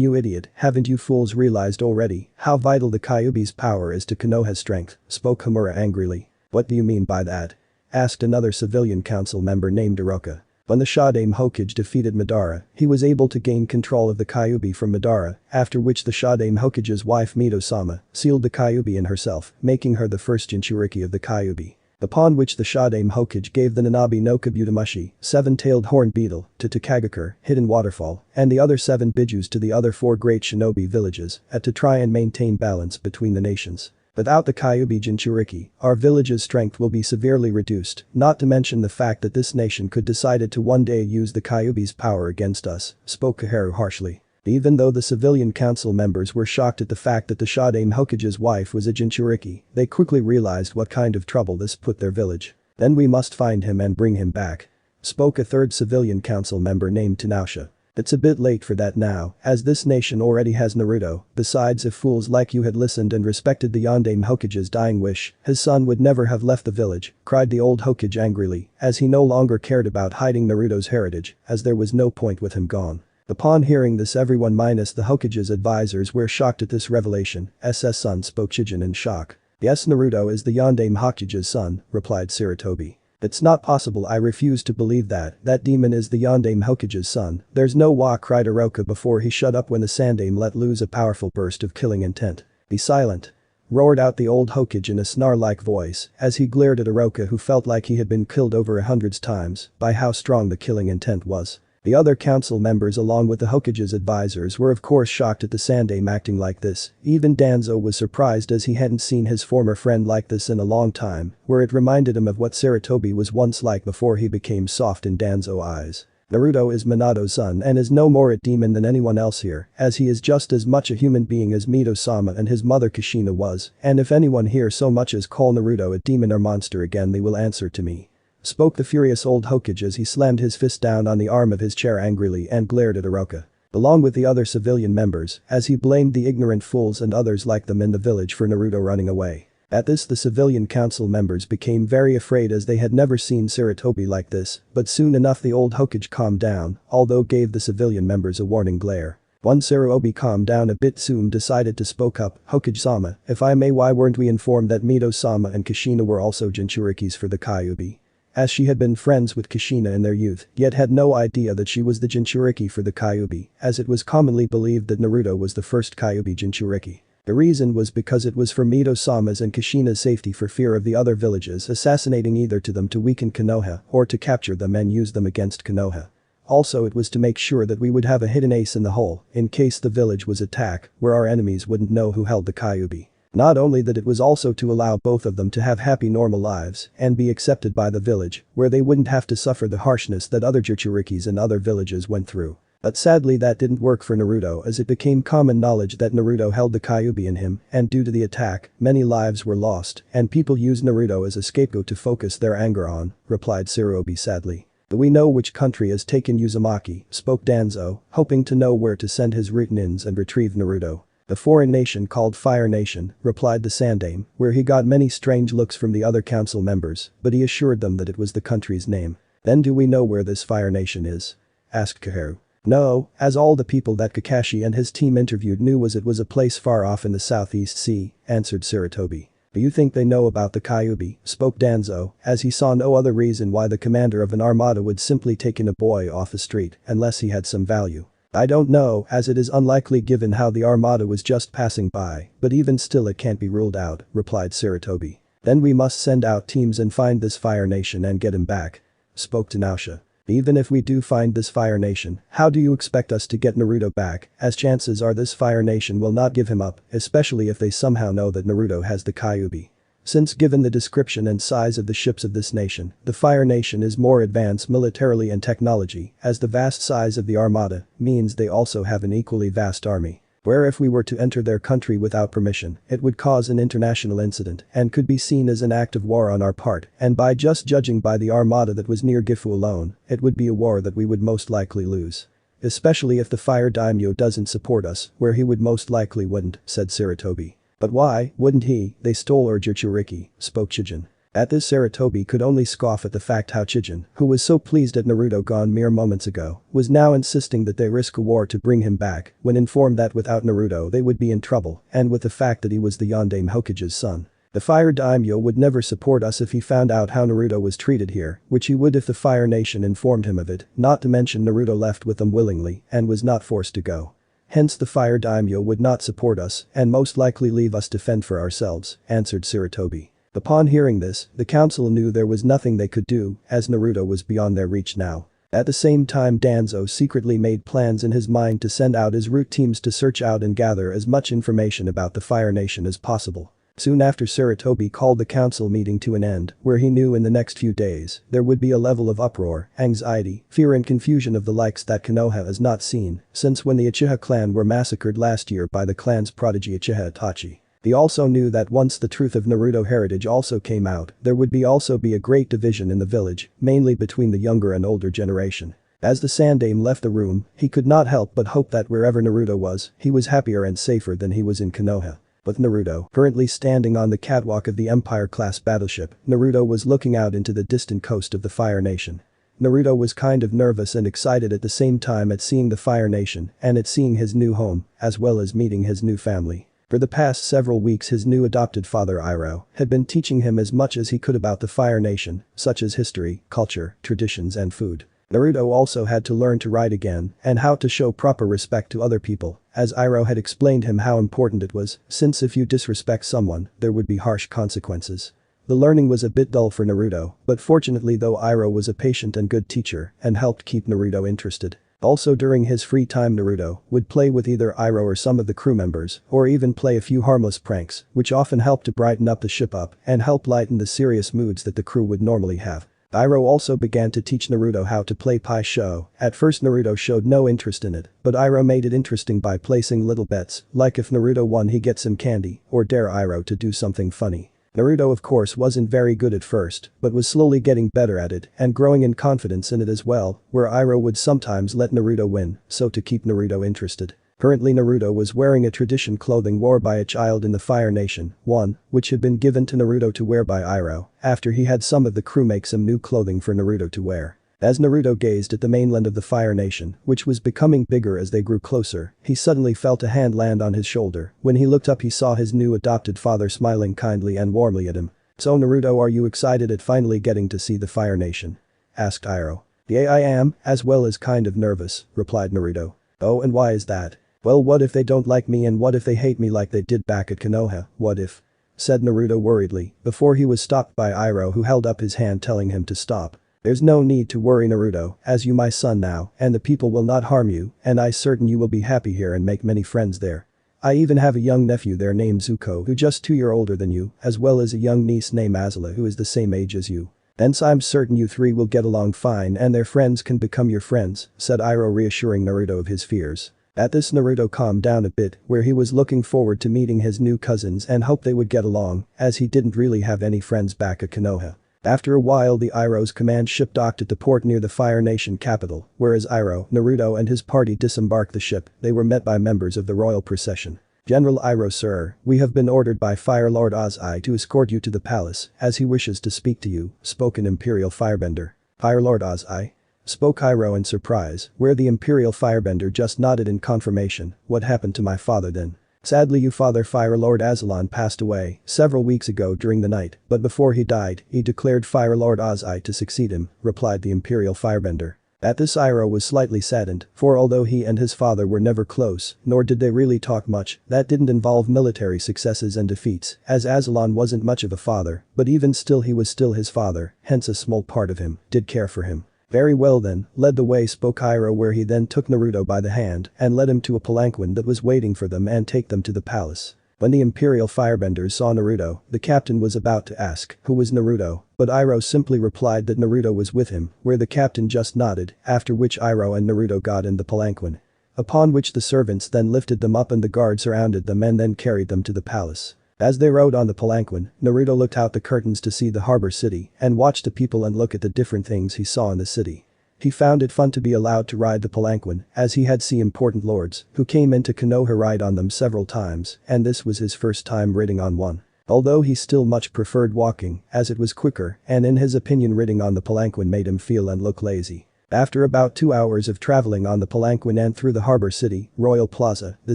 you idiot, haven't you fools realized already how vital the Kyuubi's power is to Konoha's strength?" spoke Homura angrily. "What do you mean by that?" asked another civilian council member named Iroha. When the Shodaime Hokage defeated Madara, he was able to gain control of the Kyuubi from Madara, after which the Shodaime Hokage's wife Mito-sama sealed the Kyuubi in herself, making her the first Jinchuriki of the Kyuubi. Upon which the Shodaime Hokage gave the Nanabi no Kabutamushi, seven-tailed horned beetle, to Takagakure, Hidden Waterfall, and the other 7 bijus to the other 4 great shinobi villages, to try and maintain balance between the nations. Without the Kyuubi Jinchuriki, our village's strength will be severely reduced, not to mention the fact that this nation could decide to one day use the Kyuubi's power against us, spoke Kaharu harshly. Even though the civilian council members were shocked at the fact that the Shodaime Hokage's wife was a Jinchuriki, they quickly realized what kind of trouble this put their village. "Then we must find him and bring him back," spoke a third civilian council member named Tanausha. "It's a bit late for that now, as this nation already has Naruto. Besides, if fools like you had listened and respected the Yondaime Hokage's dying wish, his son would never have left the village," cried the old Hokage angrily, as he no longer cared about hiding Naruto's heritage, as there was no point with him gone. Upon hearing this, everyone minus the Hokage's advisors were shocked at this revelation. "Son," spoke Chijin in shock. "Yes, Naruto is the Yondaime Hokage's son," replied Sarutobi. "It's not possible, I refuse to believe that demon is the Yondaime Hokage's son. There's no wa," cried Iroha before he shut up when the Sandaime let loose a powerful burst of killing intent. "Be silent," roared out the old Hokage in a snarl-like voice, as he glared at Iroha, who felt like he had been killed over 100 times by how strong the killing intent was. The other council members along with the Hokage's advisors were of course shocked at the Sandaime acting like this. Even Danzo was surprised, as he hadn't seen his former friend like this in a long time, where it reminded him of what Sarutobi was once like before he became soft in Danzo's eyes. "Naruto is Minato's son and is no more a demon than anyone else here, as he is just as much a human being as Mito-sama and his mother Kushina was, and if anyone here so much as call Naruto a demon or monster again, they will answer to me," spoke the furious old Hokage as he slammed his fist down on the arm of his chair angrily and glared at Iroha. Along with the other civilian members, as he blamed the ignorant fools and others like them in the village for Naruto running away. At this, the civilian council members became very afraid, as they had never seen Sarutobi like this, but soon enough the old Hokage calmed down, although gave the civilian members a warning glare. Once Sarutobi calmed down a bit, Tsume decided to spoke up. "Hokage-sama, if I may, why weren't we informed that Mito-sama and Kushina were also Jinchurikis for the Kyuubi?" As she had been friends with Kushina in their youth, yet had no idea that she was the Jinchuriki for the Kyuubi, as it was commonly believed that Naruto was the first Kyuubi Jinchuriki. The reason was because it was for Mito-sama's and Kushina's safety, for fear of the other villages assassinating either to them to weaken Konoha or to capture them and use them against Konoha. Also, it was to make sure that we would have a hidden ace in the hole in case the village was attacked, where our enemies wouldn't know who held the Kyuubi. Not only that, it was also to allow both of them to have happy normal lives and be accepted by the village, where they wouldn't have to suffer the harshness that other Jinchurikis in other villages went through. But sadly that didn't work for Naruto, as it became common knowledge that Naruto held the Kyuubi in him, and due to the attack, many lives were lost, and people used Naruto as a scapegoat to focus their anger on, replied Sarutobi sadly. "But we know which country has taken Uzumaki," spoke Danzo, hoping to know where to send his rootinins and retrieve Naruto. "The foreign nation called Fire Nation," replied the Sandaime, where he got many strange looks from the other council members, but he assured them that it was the country's name. "Then do we know where this Fire Nation is?" asked Kaharu. "No, as all the people that Kakashi and his team interviewed knew it was a place far off in the Southeast Sea," answered Sarutobi. "Do you think they know about the Kyuubi?" spoke Danzo, as he saw no other reason why the commander of an armada would simply take in a boy off the street unless he had some value. "I don't know, as it is unlikely given how the armada was just passing by, but even still it can't be ruled out," replied Sarutobi. "Then we must send out teams and find this Fire Nation and get him back," spoke Tanausha. "Even if we do find this Fire Nation, how do you expect us to get Naruto back, as chances are this Fire Nation will not give him up, especially if they somehow know that Naruto has the Kyuubi. Since given the description and size of the ships of this nation, the Fire Nation is more advanced militarily and technology, as the vast size of the armada means they also have an equally vast army. where if we were to enter their country without permission, it would cause an international incident and could be seen as an act of war on our part, and by just judging by the armada that was near Gifu alone, it would be a war that we would most likely lose. Especially if the fire daimyo doesn't support us, where he would most likely wouldn't, said Sarutobi. But why wouldn't he? They stole our Jinchuriki, spoke Chijin. At this Sarutobi could only scoff at the fact how Chijin, who was so pleased at Naruto gone mere moments ago, was now insisting that they risk a war to bring him back, when informed that without Naruto they would be in trouble, and with the fact that he was the Yondaime Hokage's son. The fire daimyo would never support us if he found out how Naruto was treated here, which he would if the Fire Nation informed him of it, not to mention Naruto left with them willingly and was not forced to go. Hence the fire daimyo would not support us and most likely leave us to fend for ourselves, answered Sarutobi. Upon hearing this, the council knew there was nothing they could do, as Naruto was beyond their reach now. At the same time Danzo secretly made plans in his mind to send out his route teams to search out and gather as much information about the Fire Nation as possible. Soon after Sarutobi called the council meeting to an end, where he knew in the next few days, there would be a level of uproar, anxiety, fear and confusion of the likes that Konoha has not seen, since when the Uchiha clan were massacred last year by the clan's prodigy Uchiha Itachi. He also knew that once the truth of Naruto heritage also came out, there would also be a great division in the village, mainly between the younger and older generation. As the Sandaime left the room, he could not help but hope that wherever Naruto was, he was happier and safer than he was in Konoha. With Naruto currently standing on the catwalk of the Empire-class battleship, Naruto was looking out into the distant coast of the Fire Nation. Naruto was kind of nervous and excited at the same time at seeing the Fire Nation and at seeing his new home, as well as meeting his new family. For the past several weeks his new adopted father Iroh had been teaching him as much as he could about the Fire Nation, such as history, culture, traditions and food. Naruto also had to learn to ride again and how to show proper respect to other people, as Iroh had explained him how important it was, since if you disrespect someone, there would be harsh consequences. The learning was a bit dull for Naruto, but fortunately though Iroh was a patient and good teacher and helped keep Naruto interested. Also during his free time Naruto would play with either Iroh or some of the crew members, or even play a few harmless pranks, which often helped to brighten up the ship up and help lighten the serious moods that the crew would normally have. Iroh also began to teach Naruto how to play Pai Sho. At first Naruto showed no interest in it, but Iroh made it interesting by placing little bets, like if Naruto won he gets some candy, or dare Iroh to do something funny. Naruto of course wasn't very good at first, but was slowly getting better at it and growing in confidence in it as well, where Iroh would sometimes let Naruto win, so to keep Naruto interested. Currently Naruto was wearing a tradition clothing worn by a child in the Fire Nation, one, which had been given to Naruto to wear by Iroh, after he had some of the crew make some new clothing for Naruto to wear. As Naruto gazed at the mainland of the Fire Nation, which was becoming bigger as they grew closer, he suddenly felt a hand land on his shoulder. When he looked up he saw his new adopted father smiling kindly and warmly at him. "So Naruto, are you excited at finally getting to see the Fire Nation?" asked Iroh. "Yeah, I am, as well as kind of nervous," replied Naruto. "Oh, and why is that?" "Well, what if they don't like me and what if they hate me like they did back at Konoha, what if?" said Naruto worriedly, before he was stopped by Iroh who held up his hand telling him to stop. "There's no need to worry Naruto, as you my son now, and the people will not harm you, and I certain you will be happy here and make many friends there. I even have a young nephew there named Zuko who just 2 years older than you, as well as a young niece named Azula who is the same age as you. Thence I'm certain you three will get along fine and their friends can become your friends," said Iroh reassuring Naruto of his fears. At this Naruto calmed down a bit, where he was looking forward to meeting his new cousins and hoped they would get along, as he didn't really have any friends back at Konoha. After a while the Iroh's command ship docked at the port near the Fire Nation capital, where as Iroh, Naruto and his party disembarked the ship, they were met by members of the royal procession. "General Iroh, sir, we have been ordered by Fire Lord Ozai to escort you to the palace, as he wishes to speak to you," spoke an Imperial Firebender. "Fire Lord Ozai?" spoke Iroh in surprise, where the Imperial Firebender just nodded in confirmation. "What happened to my father then?" "Sadly your father Fire Lord Azalon passed away several weeks ago during the night, but before he died, he declared Fire Lord Ozai to succeed him," replied the Imperial Firebender. At this Iroh was slightly saddened, for although he and his father were never close, nor did they really talk much, that didn't involve military successes and defeats, as Azalon wasn't much of a father, but even still he was still his father, hence a small part of him did care for him. "Very well then, led the way," spoke Iroh, where he then took Naruto by the hand and led him to a palanquin that was waiting for them and take them to the palace. When the Imperial Firebenders saw Naruto, the captain was about to ask, who was Naruto, but Iroh simply replied that Naruto was with him, where the captain just nodded, after which Iroh and Naruto got in the palanquin. Upon which the servants then lifted them up and the guard surrounded them and then carried them to the palace. As they rode on the palanquin, Naruto looked out the curtains to see the harbor city and watched the people and look at the different things he saw in the city. He found it fun to be allowed to ride the palanquin as he had seen important lords who came into Konoha ride on them several times and this was his first time riding on one. Although he still much preferred walking as it was quicker and in his opinion riding on the palanquin made him feel and look lazy. After about 2 hours of traveling on the palanquin and through the harbor city, Royal Plaza, the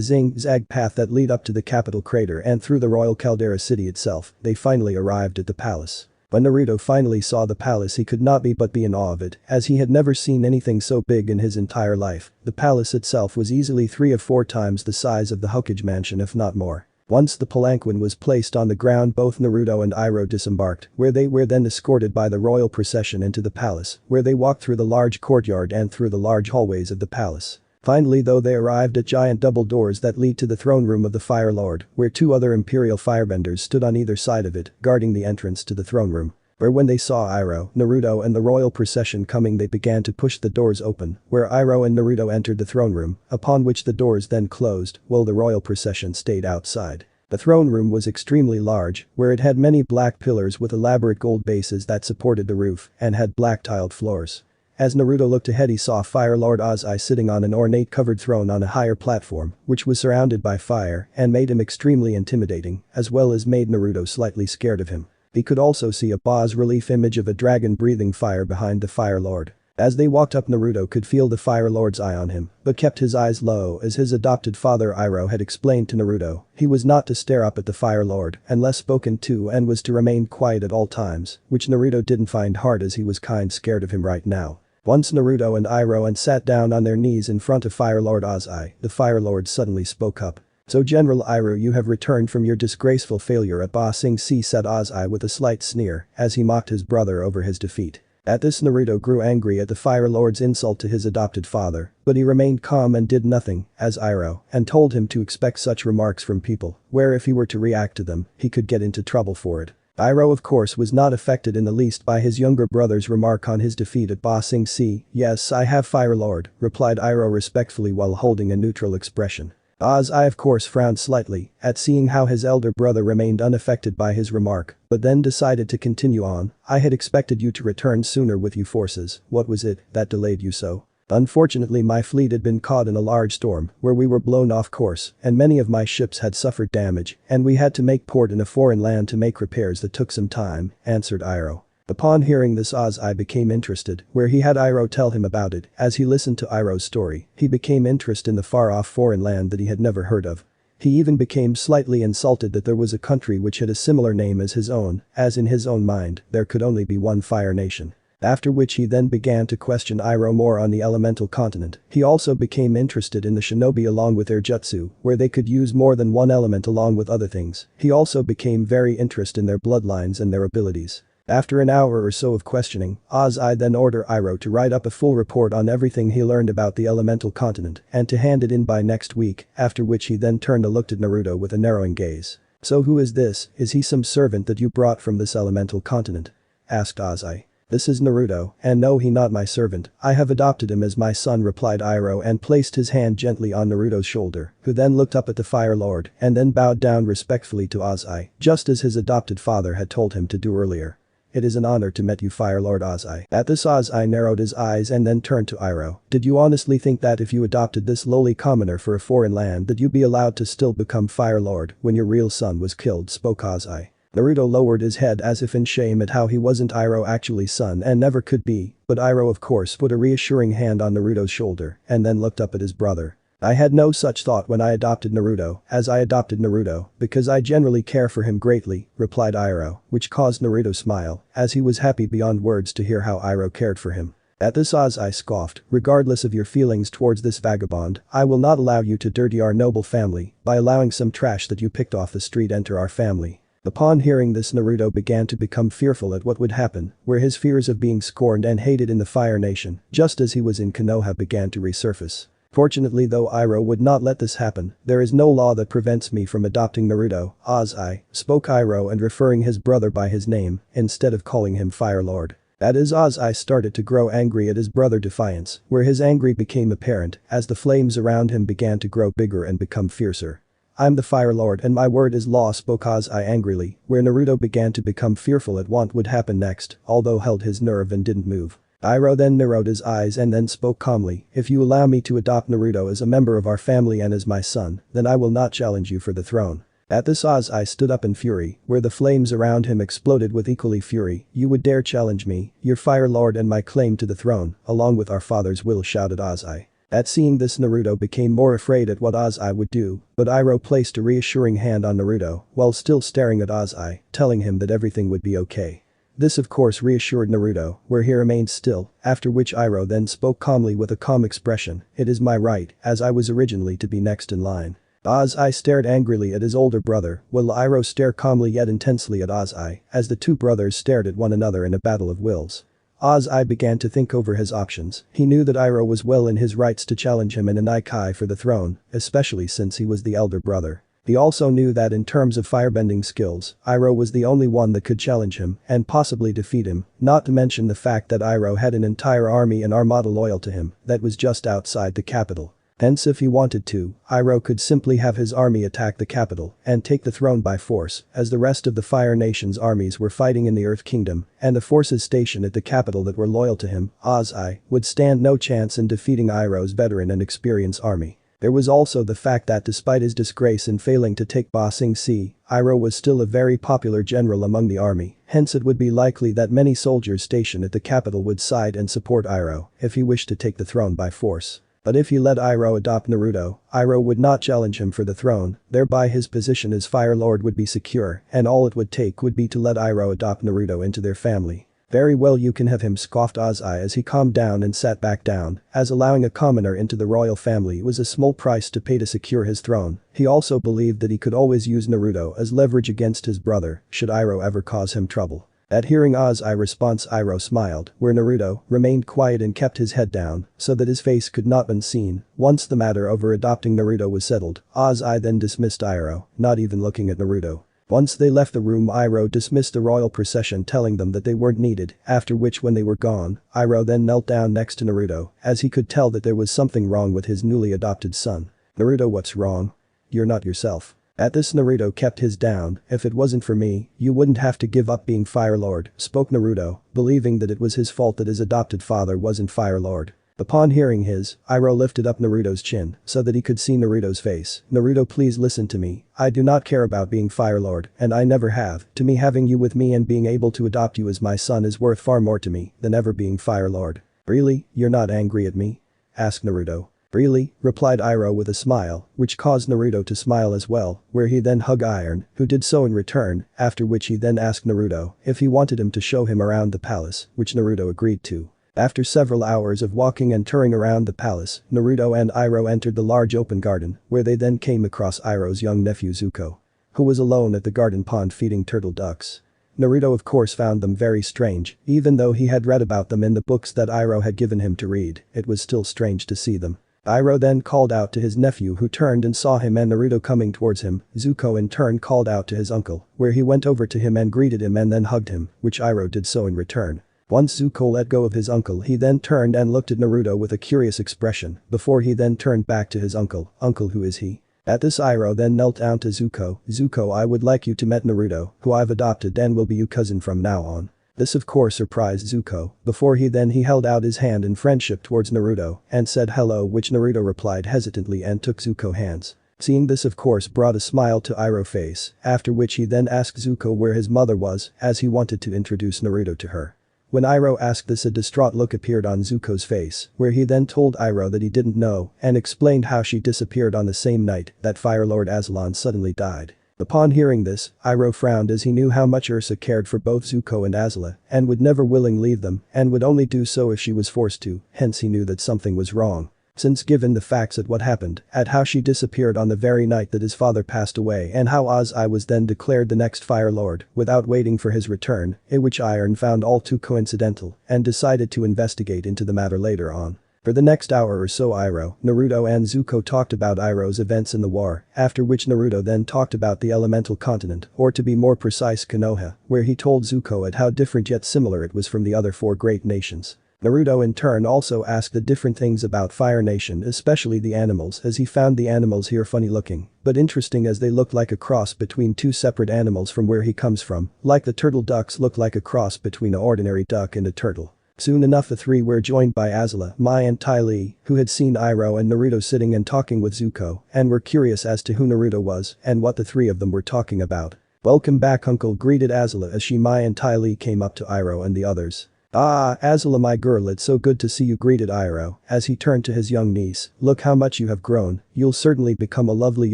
zig-zag path that lead up to the capital crater and through the Royal Caldera city itself, they finally arrived at the palace. When Naruto finally saw the palace he could not but be in awe of it as he had never seen anything so big in his entire life. The palace itself was easily 3 or 4 times the size of the Hokage mansion if not more. Once the palanquin was placed on the ground both Naruto and Iroh disembarked where they were then escorted by the royal procession into the palace where they walked through the large courtyard and through the large hallways of the palace. Finally though they arrived at giant double doors that lead to the throne room of the Fire Lord where 2 other imperial firebenders stood on either side of it guarding the entrance to the throne room. Where when they saw Iroh, Naruto and the royal procession coming they began to push the doors open where Iroh and Naruto entered the throne room upon which the doors then closed while the royal procession stayed outside. The throne room was extremely large where it had many black pillars with elaborate gold bases that supported the roof and had black tiled floors. As Naruto looked ahead he saw Fire Lord Ozai sitting on an ornate covered throne on a higher platform which was surrounded by fire and made him extremely intimidating as well as made Naruto slightly scared of him. He could also see a bas-relief image of a dragon breathing fire behind the Fire Lord. As they walked up Naruto could feel the Fire Lord's eye on him, but kept his eyes low as his adopted father Iroh had explained to Naruto, he was not to stare up at the Fire Lord unless spoken to and was to remain quiet at all times, which Naruto didn't find hard as he was kind scared of him right now. Once Naruto and Iroh and sat down on their knees in front of Fire Lord Ozai, the Fire Lord suddenly spoke up. "So General Iroh you have returned from your disgraceful failure at Ba Sing Se," said Ozai with a slight sneer as he mocked his brother over his defeat. At this Naruto grew angry at the Fire Lord's insult to his adopted father, but he remained calm and did nothing, as Iroh, and told him to expect such remarks from people, where if he were to react to them, he could get into trouble for it. Iroh of course was not affected in the least by his younger brother's remark on his defeat at Ba Sing Se. "Yes I have Fire Lord," replied Iroh respectfully while holding a neutral expression. Ozai of course frowned slightly at seeing how his elder brother remained unaffected by his remark, but then decided to continue on. "I had expected you to return sooner with your forces, what was it that delayed you so?" "Unfortunately my fleet had been caught in a large storm where we were blown off course and many of my ships had suffered damage and we had to make port in a foreign land to make repairs that took some time," answered Iroh. Upon hearing this Ozai became interested where he had Iroh tell him about it. As he listened to Iroh's story, he became interested in the far-off foreign land that he had never heard of. He even became slightly insulted that there was a country which had a similar name as his own, as in his own mind, there could only be one Fire Nation. After which he then began to question Iroh more on the elemental continent. He also became interested in the shinobi along with their jutsu, where they could use more than one element along with other things. He also became very interested in their bloodlines and their abilities. After an hour or so of questioning, Ozai then ordered Iroh to write up a full report on everything he learned about the elemental continent and to hand it in by next week, after which he then turned and looked at Naruto with a narrowing gaze. "So who is this, is he some servant that you brought from this elemental continent?" asked Ozai. "This is Naruto, and no he not my servant, I have adopted him as my son," replied Iroh and placed his hand gently on Naruto's shoulder, who then looked up at the Fire Lord and then bowed down respectfully to Ozai, just as his adopted father had told him to do earlier. "It is an honor to meet you Fire Lord Ozai." At this Ozai narrowed his eyes and then turned to Iroh. "Did you honestly think that if you adopted this lowly commoner for a foreign land that you'd be allowed to still become Fire Lord when your real son was killed?" spoke Ozai. Naruto lowered his head as if in shame at how he wasn't Iroh actually son and never could be, but Iroh of course put a reassuring hand on Naruto's shoulder and then looked up at his brother. "I had no such thought when I adopted Naruto, as I adopted Naruto because I generally care for him greatly," replied Iroh, which caused Naruto to smile, as he was happy beyond words to hear how Iroh cared for him. At this Ozai scoffed, "Regardless of your feelings towards this vagabond, I will not allow you to dirty our noble family by allowing some trash that you picked off the street enter our family." Upon hearing this Naruto began to become fearful at what would happen, where his fears of being scorned and hated in the Fire Nation, just as he was in Konoha began to resurface. "Fortunately though Iroh would not let this happen, there is no law that prevents me from adopting Naruto." Ozai spoke Iroh and referring his brother by his name, instead of calling him Fire Lord. That is, Ozai started to grow angry at his brother Defiance, where his anger became apparent as the flames around him began to grow bigger and become fiercer. "I'm the Fire Lord and my word is law," spoke Ozai angrily, where Naruto began to become fearful at what would happen next, although held his nerve and didn't move. Iroh then narrowed his eyes and then spoke calmly, "If you allow me to adopt Naruto as a member of our family and as my son, then I will not challenge you for the throne." At this, Ozai stood up in fury, where the flames around him exploded with equally fury. "You would dare challenge me, your Fire Lord and my claim to the throne, along with our father's will," shouted Ozai. At seeing this, Naruto became more afraid at what Ozai would do, but Iroh placed a reassuring hand on Naruto while still staring at Ozai, telling him that everything would be okay. This of course reassured Naruto, where he remained still, after which Iroh then spoke calmly with a calm expression, "It is my right, as I was originally to be next in line." Ozai stared angrily at his older brother, while Iroh stared calmly yet intensely at Ozai, as the two brothers stared at one another in a battle of wills. Ozai began to think over his options. He knew that Iroh was well in his rights to challenge him in an Ikai for the throne, especially since he was the elder brother. He also knew that in terms of firebending skills, Iroh was the only one that could challenge him and possibly defeat him, not to mention the fact that Iroh had an entire army and armada loyal to him that was just outside the capital. Hence, if he wanted to, Iroh could simply have his army attack the capital and take the throne by force, as the rest of the Fire Nation's armies were fighting in the Earth Kingdom, and the forces stationed at the capital that were loyal to him, Ozai, would stand no chance in defeating Iroh's veteran and experienced army. There was also the fact that despite his disgrace in failing to take Ba Sing Se, Iroh was still a very popular general among the army, hence it would be likely that many soldiers stationed at the capital would side and support Iroh if he wished to take the throne by force. But if he let Iroh adopt Naruto, Iroh would not challenge him for the throne, thereby his position as Fire Lord would be secure, and all it would take would be to let Iroh adopt Naruto into their family. "Very well, you can have him," scoffed Ozai as he calmed down and sat back down, as allowing a commoner into the royal family was a small price to pay to secure his throne. He also believed that he could always use Naruto as leverage against his brother, should Iroh ever cause him trouble. At hearing Ozai's response, Iroh smiled, where Naruto remained quiet and kept his head down so that his face could not be seen. Once the matter over adopting Naruto was settled, Ozai then dismissed Iroh, not even looking at Naruto. Once they left the room, Iroh dismissed the royal procession, telling them that they weren't needed, after which when they were gone, Iroh then knelt down next to Naruto, as he could tell that there was something wrong with his newly adopted son. "Naruto, what's wrong? You're not yourself." At this, Naruto kept his down. "If it wasn't for me, you wouldn't have to give up being Fire Lord," spoke Naruto, believing that it was his fault that his adopted father wasn't Fire Lord. Upon hearing his, Iroh lifted up Naruto's chin so that he could see Naruto's face. "Naruto, please listen to me. I do not care about being Fire Lord, and I never have. To me, having you with me and being able to adopt you as my son is worth far more to me than ever being Fire Lord." "Really? You're not angry at me?" asked Naruto. "Really?" replied Iroh with a smile, which caused Naruto to smile as well, where he then hugged Iron, who did so in return, after which he then asked Naruto if he wanted him to show him around the palace, which Naruto agreed to. After several hours of walking and touring around the palace, Naruto and Iroh entered the large open garden, where they then came across Iroh's young nephew Zuko, who was alone at the garden pond feeding turtle ducks. Naruto of course found them very strange, even though he had read about them in the books that Iroh had given him to read, it was still strange to see them. Iroh then called out to his nephew, who turned and saw him and Naruto coming towards him. Zuko in turn called out to his uncle, where he went over to him and greeted him and then hugged him, which Iroh did so in return. Once Zuko let go of his uncle, he then turned and looked at Naruto with a curious expression, before he then turned back to his uncle. "Uncle, who is he?" At this, Iroh then knelt down to Zuko. "Zuko, I would like you to meet Naruto, who I've adopted and will be your cousin from now on." This of course surprised Zuko, before he held out his hand in friendship towards Naruto and said hello, which Naruto replied hesitantly and took Zuko's hands. Seeing this of course brought a smile to Iroh's face, after which he then asked Zuko where his mother was, as he wanted to introduce Naruto to her. When Iroh asked this, a distraught look appeared on Zuko's face, where he then told Iroh that he didn't know and explained how she disappeared on the same night that Fire Lord Aslan suddenly died. Upon hearing this, Iroh frowned as he knew how much Ursa cared for both Zuko and Azla and would never willingly leave them and would only do so if she was forced to, hence he knew that something was wrong. Since given the facts at what happened, at how she disappeared on the very night that his father passed away and how Ozai was then declared the next Fire Lord without waiting for his return, which Iron found all too coincidental and decided to investigate into the matter later on. For the next hour or so Iroh, Naruto and Zuko talked about Iroh's events in the war, after which Naruto then talked about the elemental continent, or to be more precise Konoha, where he told Zuko at how different yet similar it was from the other four great nations. Naruto in turn also asked the different things about Fire Nation, especially the animals, as he found the animals here funny looking, but interesting as they looked like a cross between two separate animals from where he comes from, like the turtle ducks look like a cross between an ordinary duck and a turtle. Soon enough the three were joined by Azula, Mai and Ty Lee, who had seen Iroh and Naruto sitting and talking with Zuko, and were curious as to who Naruto was and what the three of them were talking about. "Welcome back uncle," greeted Azula as Mai and Ty Lee came up to Iroh and the others. "Ah, Azula my girl, it's so good to see you," greeted Iroh, as he turned to his young niece. "Look how much you have grown, you'll certainly become a lovely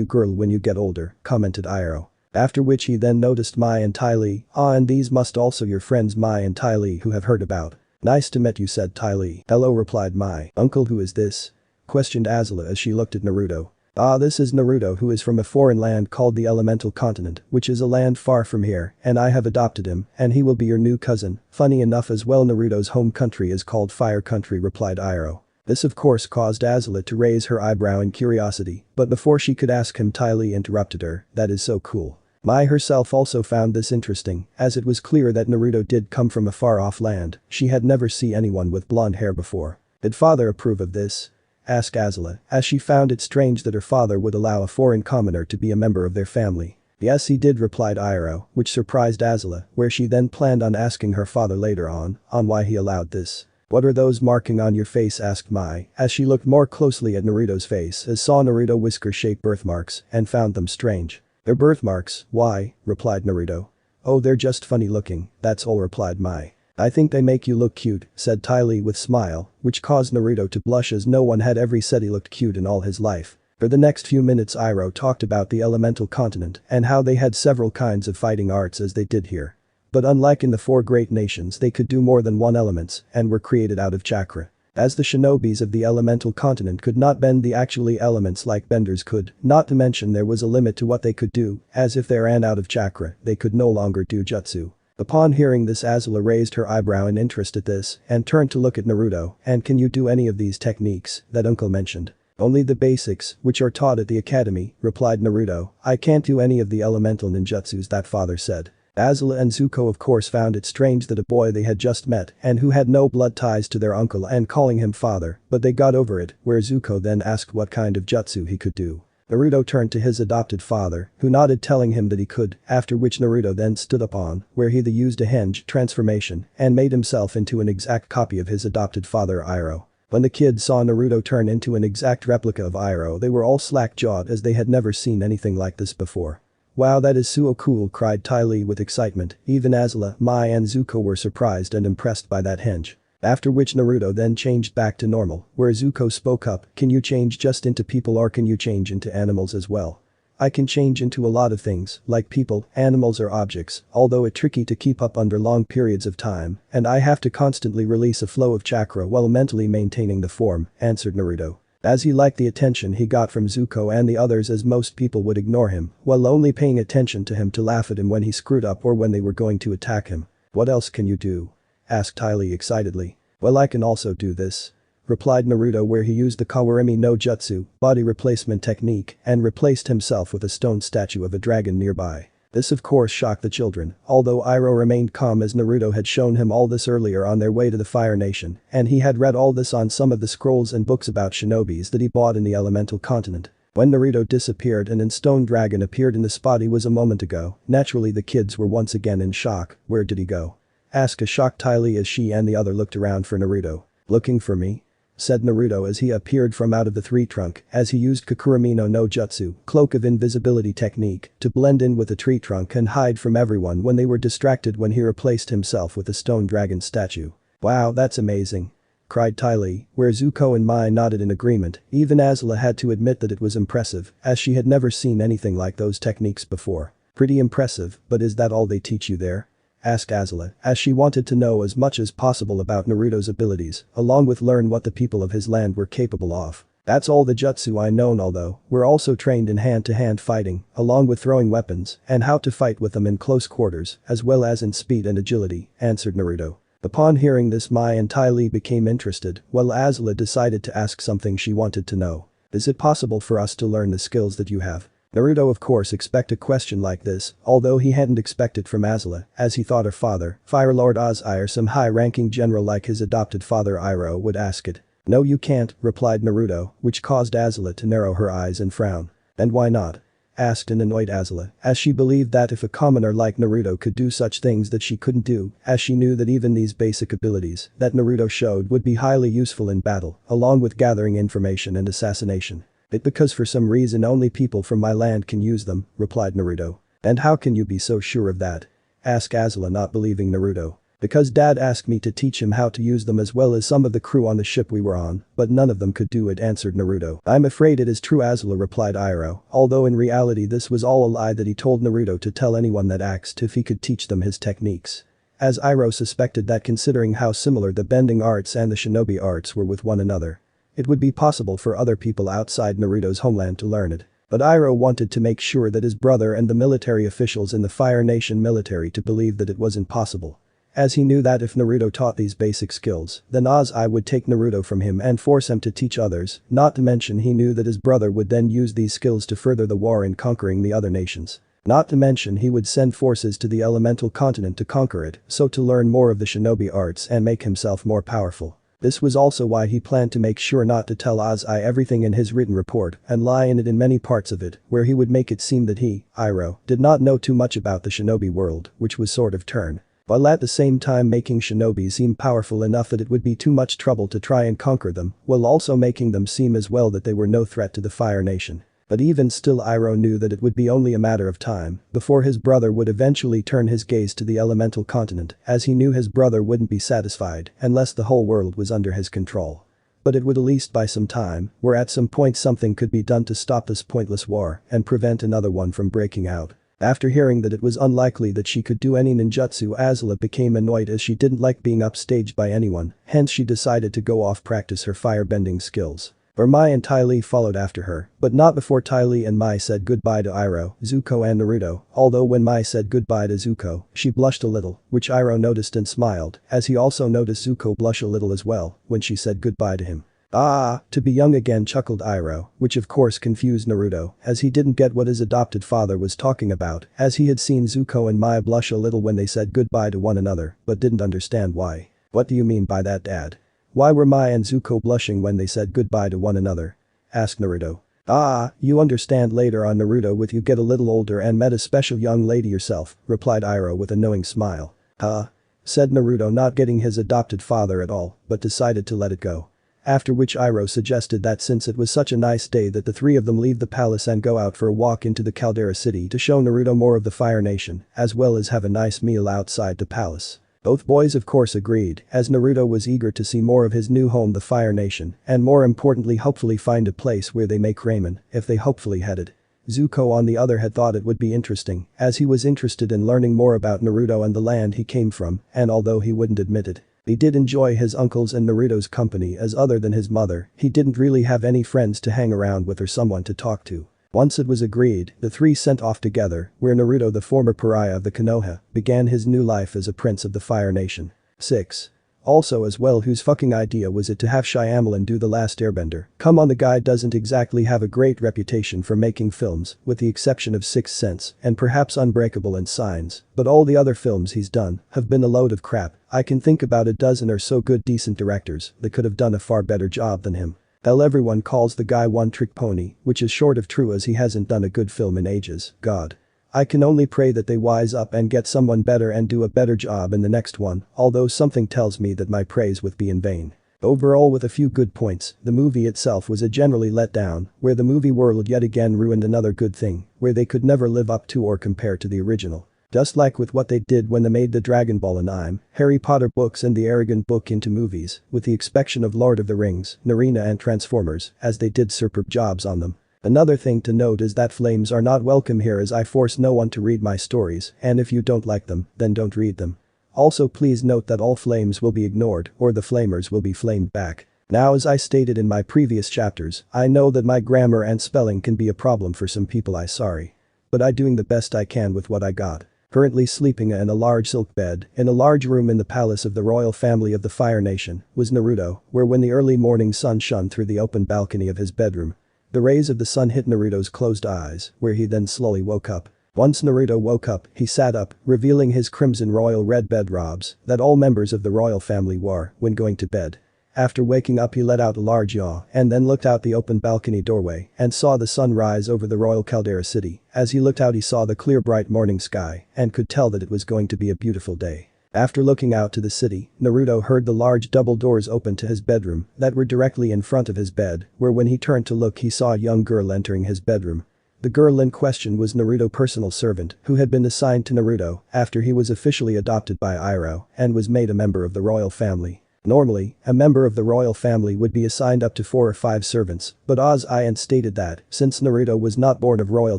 girl when you get older," commented Iroh. After which he then noticed Mai and Ty Lee. "Ah, and these must also your friends Mai and Ty Lee who have heard about." "Nice to meet you," said Ty Lee. "Hello," replied Mai. "Uncle, who is this?" questioned Azula as she looked at Naruto. "Ah, this is Naruto, who is from a foreign land called the Elemental Continent, which is a land far from here, and I have adopted him, and he will be your new cousin." Funny enough as well, Naruto's home country is called Fire Country, replied Iroh. This of course caused Azula to raise her eyebrow in curiosity, but before she could ask him Ty Lee interrupted her. "That is so cool." Mai herself also found this interesting, as it was clear that Naruto did come from a far-off land. She had never seen anyone with blonde hair before. "Did father approve of this?" asked Azula, as she found it strange that her father would allow a foreign commoner to be a member of their family. "Yes he did," replied Iroh, which surprised Azula, where she then planned on asking her father later on why he allowed this. "What are those marking on your face?" asked Mai, as she looked more closely at Naruto's face as saw Naruto whisker-shaped birthmarks and found them strange. "They're birthmarks, why?" replied Naruto. "Oh, they're just funny looking, that's all," replied Mai. "I think they make you look cute," said Ty Lee with smile, which caused Naruto to blush as no one had ever said he looked cute in all his life. For the next few minutes Iroh talked about the elemental continent and how they had several kinds of fighting arts as they did here. But unlike in the four great nations, they could do more than one elements and were created out of chakra. As the shinobis of the elemental continent could not bend the actually elements like benders could, not to mention there was a limit to what they could do, as if they ran out of chakra, they could no longer do jutsu. Upon hearing this Azula raised her eyebrow in interest at this and turned to look at Naruto. "And can you do any of these techniques that uncle mentioned?" "Only the basics, which are taught at the academy," replied Naruto. "I can't do any of the elemental ninjutsus that father said." Azula and Zuko of course found it strange that a boy they had just met and who had no blood ties to their uncle and calling him father, but they got over it, where Zuko then asked what kind of jutsu he could do. Naruto turned to his adopted father, who nodded telling him that he could, after which Naruto then stood up on, where he used a henge transformation and made himself into an exact copy of his adopted father Iroh. When the kids saw Naruto turn into an exact replica of Iroh, they were all slack-jawed as they had never seen anything like this before. "Wow, that is so cool," cried Ty Lee with excitement. Even Azula, Mai and Zuko were surprised and impressed by that henge. After which Naruto then changed back to normal, where Zuko spoke up, "Can you change just into people or can you change into animals as well?" "I can change into a lot of things, like people, animals or objects, although it's tricky to keep up under long periods of time, and I have to constantly release a flow of chakra while mentally maintaining the form," answered Naruto. As he liked the attention he got from Zuko and the others, as most people would ignore him, while only paying attention to him to laugh at him when he screwed up or when they were going to attack him. "What else can you do?" asked Ty Lee excitedly. "Well, I can also do this," replied Naruto, where he used the Kawarimi no Jutsu, body replacement technique, and replaced himself with a stone statue of a dragon nearby. This of course shocked the children, although Iroh remained calm as Naruto had shown him all this earlier on their way to the Fire Nation, and he had read all this on some of the scrolls and books about shinobis that he bought in the elemental continent. When Naruto disappeared and an stone dragon appeared in the spot he was a moment ago, naturally the kids were once again in shock. "Where did he go?" asked a shocked Ty Lee as she and the other looked around for Naruto. "Looking for me?" said Naruto as he appeared from out of the tree trunk as he used Kakurami no Jutsu, cloak of invisibility technique, to blend in with the tree trunk and hide from everyone when they were distracted when he replaced himself with a stone dragon statue. "Wow, that's amazing," cried Ty Lee, where Zuko and Mai nodded in agreement. Even Azula had to admit that it was impressive, as she had never seen anything like those techniques before. "Pretty impressive, but is that all they teach you there?" asked Azula, as she wanted to know as much as possible about Naruto's abilities, along with learn what the people of his land were capable of. "That's all the jutsu I know, although we're also trained in hand-to-hand fighting, along with throwing weapons and how to fight with them in close quarters, as well as in speed and agility," answered Naruto. Upon hearing this, Mai and Ty Lee became interested, while Azula decided to ask something she wanted to know. Is it possible for us to learn the skills that you have? Naruto of course expect a question like this, although he hadn't expected from Azula, as he thought her father, Fire Lord Ozai or some high-ranking general like his adopted father Iroh would ask it. No you can't, replied Naruto, which caused Azula to narrow her eyes and frown. And why not? Asked an annoyed Azula, as she believed that if a commoner like Naruto could do such things that she couldn't do, as she knew that even these basic abilities that Naruto showed would be highly useful in battle, along with gathering information and assassination. It because for some reason only people from my land can use them, replied Naruto. And how can you be so sure of that? Asked Azula, not believing Naruto. Because Dad asked me to teach him how to use them as well as some of the crew on the ship we were on, but none of them could do it, answered Naruto. I'm afraid it is true, Azula replied Iroh, although in reality this was all a lie that he told Naruto to tell anyone that asked if he could teach them his techniques. As Iroh suspected that considering how similar the bending arts and the shinobi arts were with one another, it would be possible for other people outside Naruto's homeland to learn it. But Iroh wanted to make sure that his brother and the military officials in the Fire Nation military to believe that it was impossible. As he knew that if Naruto taught these basic skills, then Ozai would take Naruto from him and force him to teach others, not to mention he knew that his brother would then use these skills to further the war in conquering the other nations. Not to mention he would send forces to the elemental continent to conquer it, so to learn more of the shinobi arts and make himself more powerful. This was also why he planned to make sure not to tell Ozai everything in his written report and lie in it in many parts of it, where he would make it seem that he, Iroh, did not know too much about the shinobi world, which was sort of turn. While at the same time making shinobi seem powerful enough that it would be too much trouble to try and conquer them, while also making them seem as well that they were no threat to the Fire Nation. But even still Iroh knew that it would be only a matter of time before his brother would eventually turn his gaze to the elemental continent, as he knew his brother wouldn't be satisfied unless the whole world was under his control. But it would at least buy some time, where at some point something could be done to stop this pointless war and prevent another one from breaking out. After hearing that it was unlikely that she could do any ninjutsu, Azula became annoyed as she didn't like being upstaged by anyone, hence she decided to go off practice her firebending skills. Mai and Ty Lee followed after her, but not before Ty Lee and Mai said goodbye to Iroh, Zuko and Naruto, although when Mai said goodbye to Zuko, she blushed a little, which Iroh noticed and smiled, as he also noticed Zuko blush a little as well when she said goodbye to him. Ah, to be young again, chuckled Iroh, which of course confused Naruto, as he didn't get what his adopted father was talking about, as he had seen Zuko and Mai blush a little when they said goodbye to one another, but didn't understand why. What do you mean by that, Dad? Why were Mai and Zuko blushing when they said goodbye to one another? Asked Naruto. Ah, you understand later on, Naruto, with you get a little older and met a special young lady yourself, replied Iroh with a knowing smile. Huh? Said Naruto, not getting his adopted father at all, but decided to let it go. After which Iroh suggested that since it was such a nice day that the three of them leave the palace and go out for a walk into the Caldera city to show Naruto more of the Fire Nation, as well as have a nice meal outside the palace. Both boys of course agreed, as Naruto was eager to see more of his new home, the Fire Nation, and more importantly hopefully find a place where they make ramen, if they hopefully had it. Zuko on the other hand thought it would be interesting, as he was interested in learning more about Naruto and the land he came from, and although he wouldn't admit it, he did enjoy his uncles and Naruto's company, as other than his mother, he didn't really have any friends to hang around with or someone to talk to. Once it was agreed, the three sent off together, where Naruto, the former pariah of the Konoha, began his new life as a prince of the Fire Nation. 6. Also as well, whose fucking idea was it to have Shyamalan do The Last Airbender? Come on, the guy doesn't exactly have a great reputation for making films, with the exception of Sixth Sense and perhaps Unbreakable and Signs, but all the other films he's done have been a load of crap. I can think about a dozen or so good decent directors that could have done a far better job than him. Hell, everyone calls the guy one-trick pony, which is short of true, as he hasn't done a good film in ages. God. I can only pray that they wise up and get someone better and do a better job in the next one, although something tells me that my praise would be in vain. Overall, with a few good points, the movie itself was a generally let down, where the movie world yet again ruined another good thing, where they could never live up to or compare to the original. Just like with what they did when they made the Dragon Ball and Harry Potter books and the Arrogant book into movies, with the exception of Lord of the Rings, Narina and Transformers, as they did superb jobs on them. Another thing to note is that flames are not welcome here, as I force no one to read my stories, and if you don't like them, then don't read them. Also please note that all flames will be ignored, or the flamers will be flamed back. Now, as I stated in my previous chapters, I know that my grammar and spelling can be a problem for some people, I sorry. But I doing the best I can with what I got. Currently sleeping in a large silk bed, in a large room in the palace of the royal family of the Fire Nation, was Naruto, where when the early morning sun shone through the open balcony of his bedroom. The rays of the sun hit Naruto's closed eyes, where he then slowly woke up. Once Naruto woke up, he sat up, revealing his crimson royal red bed robes that all members of the royal family wore when going to bed. After waking up he let out a large yaw and then looked out the open balcony doorway and saw the sun rise over the royal caldera city. As he looked out he saw the clear bright morning sky and could tell that it was going to be a beautiful day. After looking out to the city, Naruto heard the large double doors open to his bedroom that were directly in front of his bed, where when he turned to look he saw a young girl entering his bedroom. The girl in question was Naruto's personal servant who had been assigned to Naruto after he was officially adopted by Iroh and was made a member of the royal family. Normally, a member of the royal family would be assigned up to 4 or 5 servants, but Oz stated that, since Naruto was not born of royal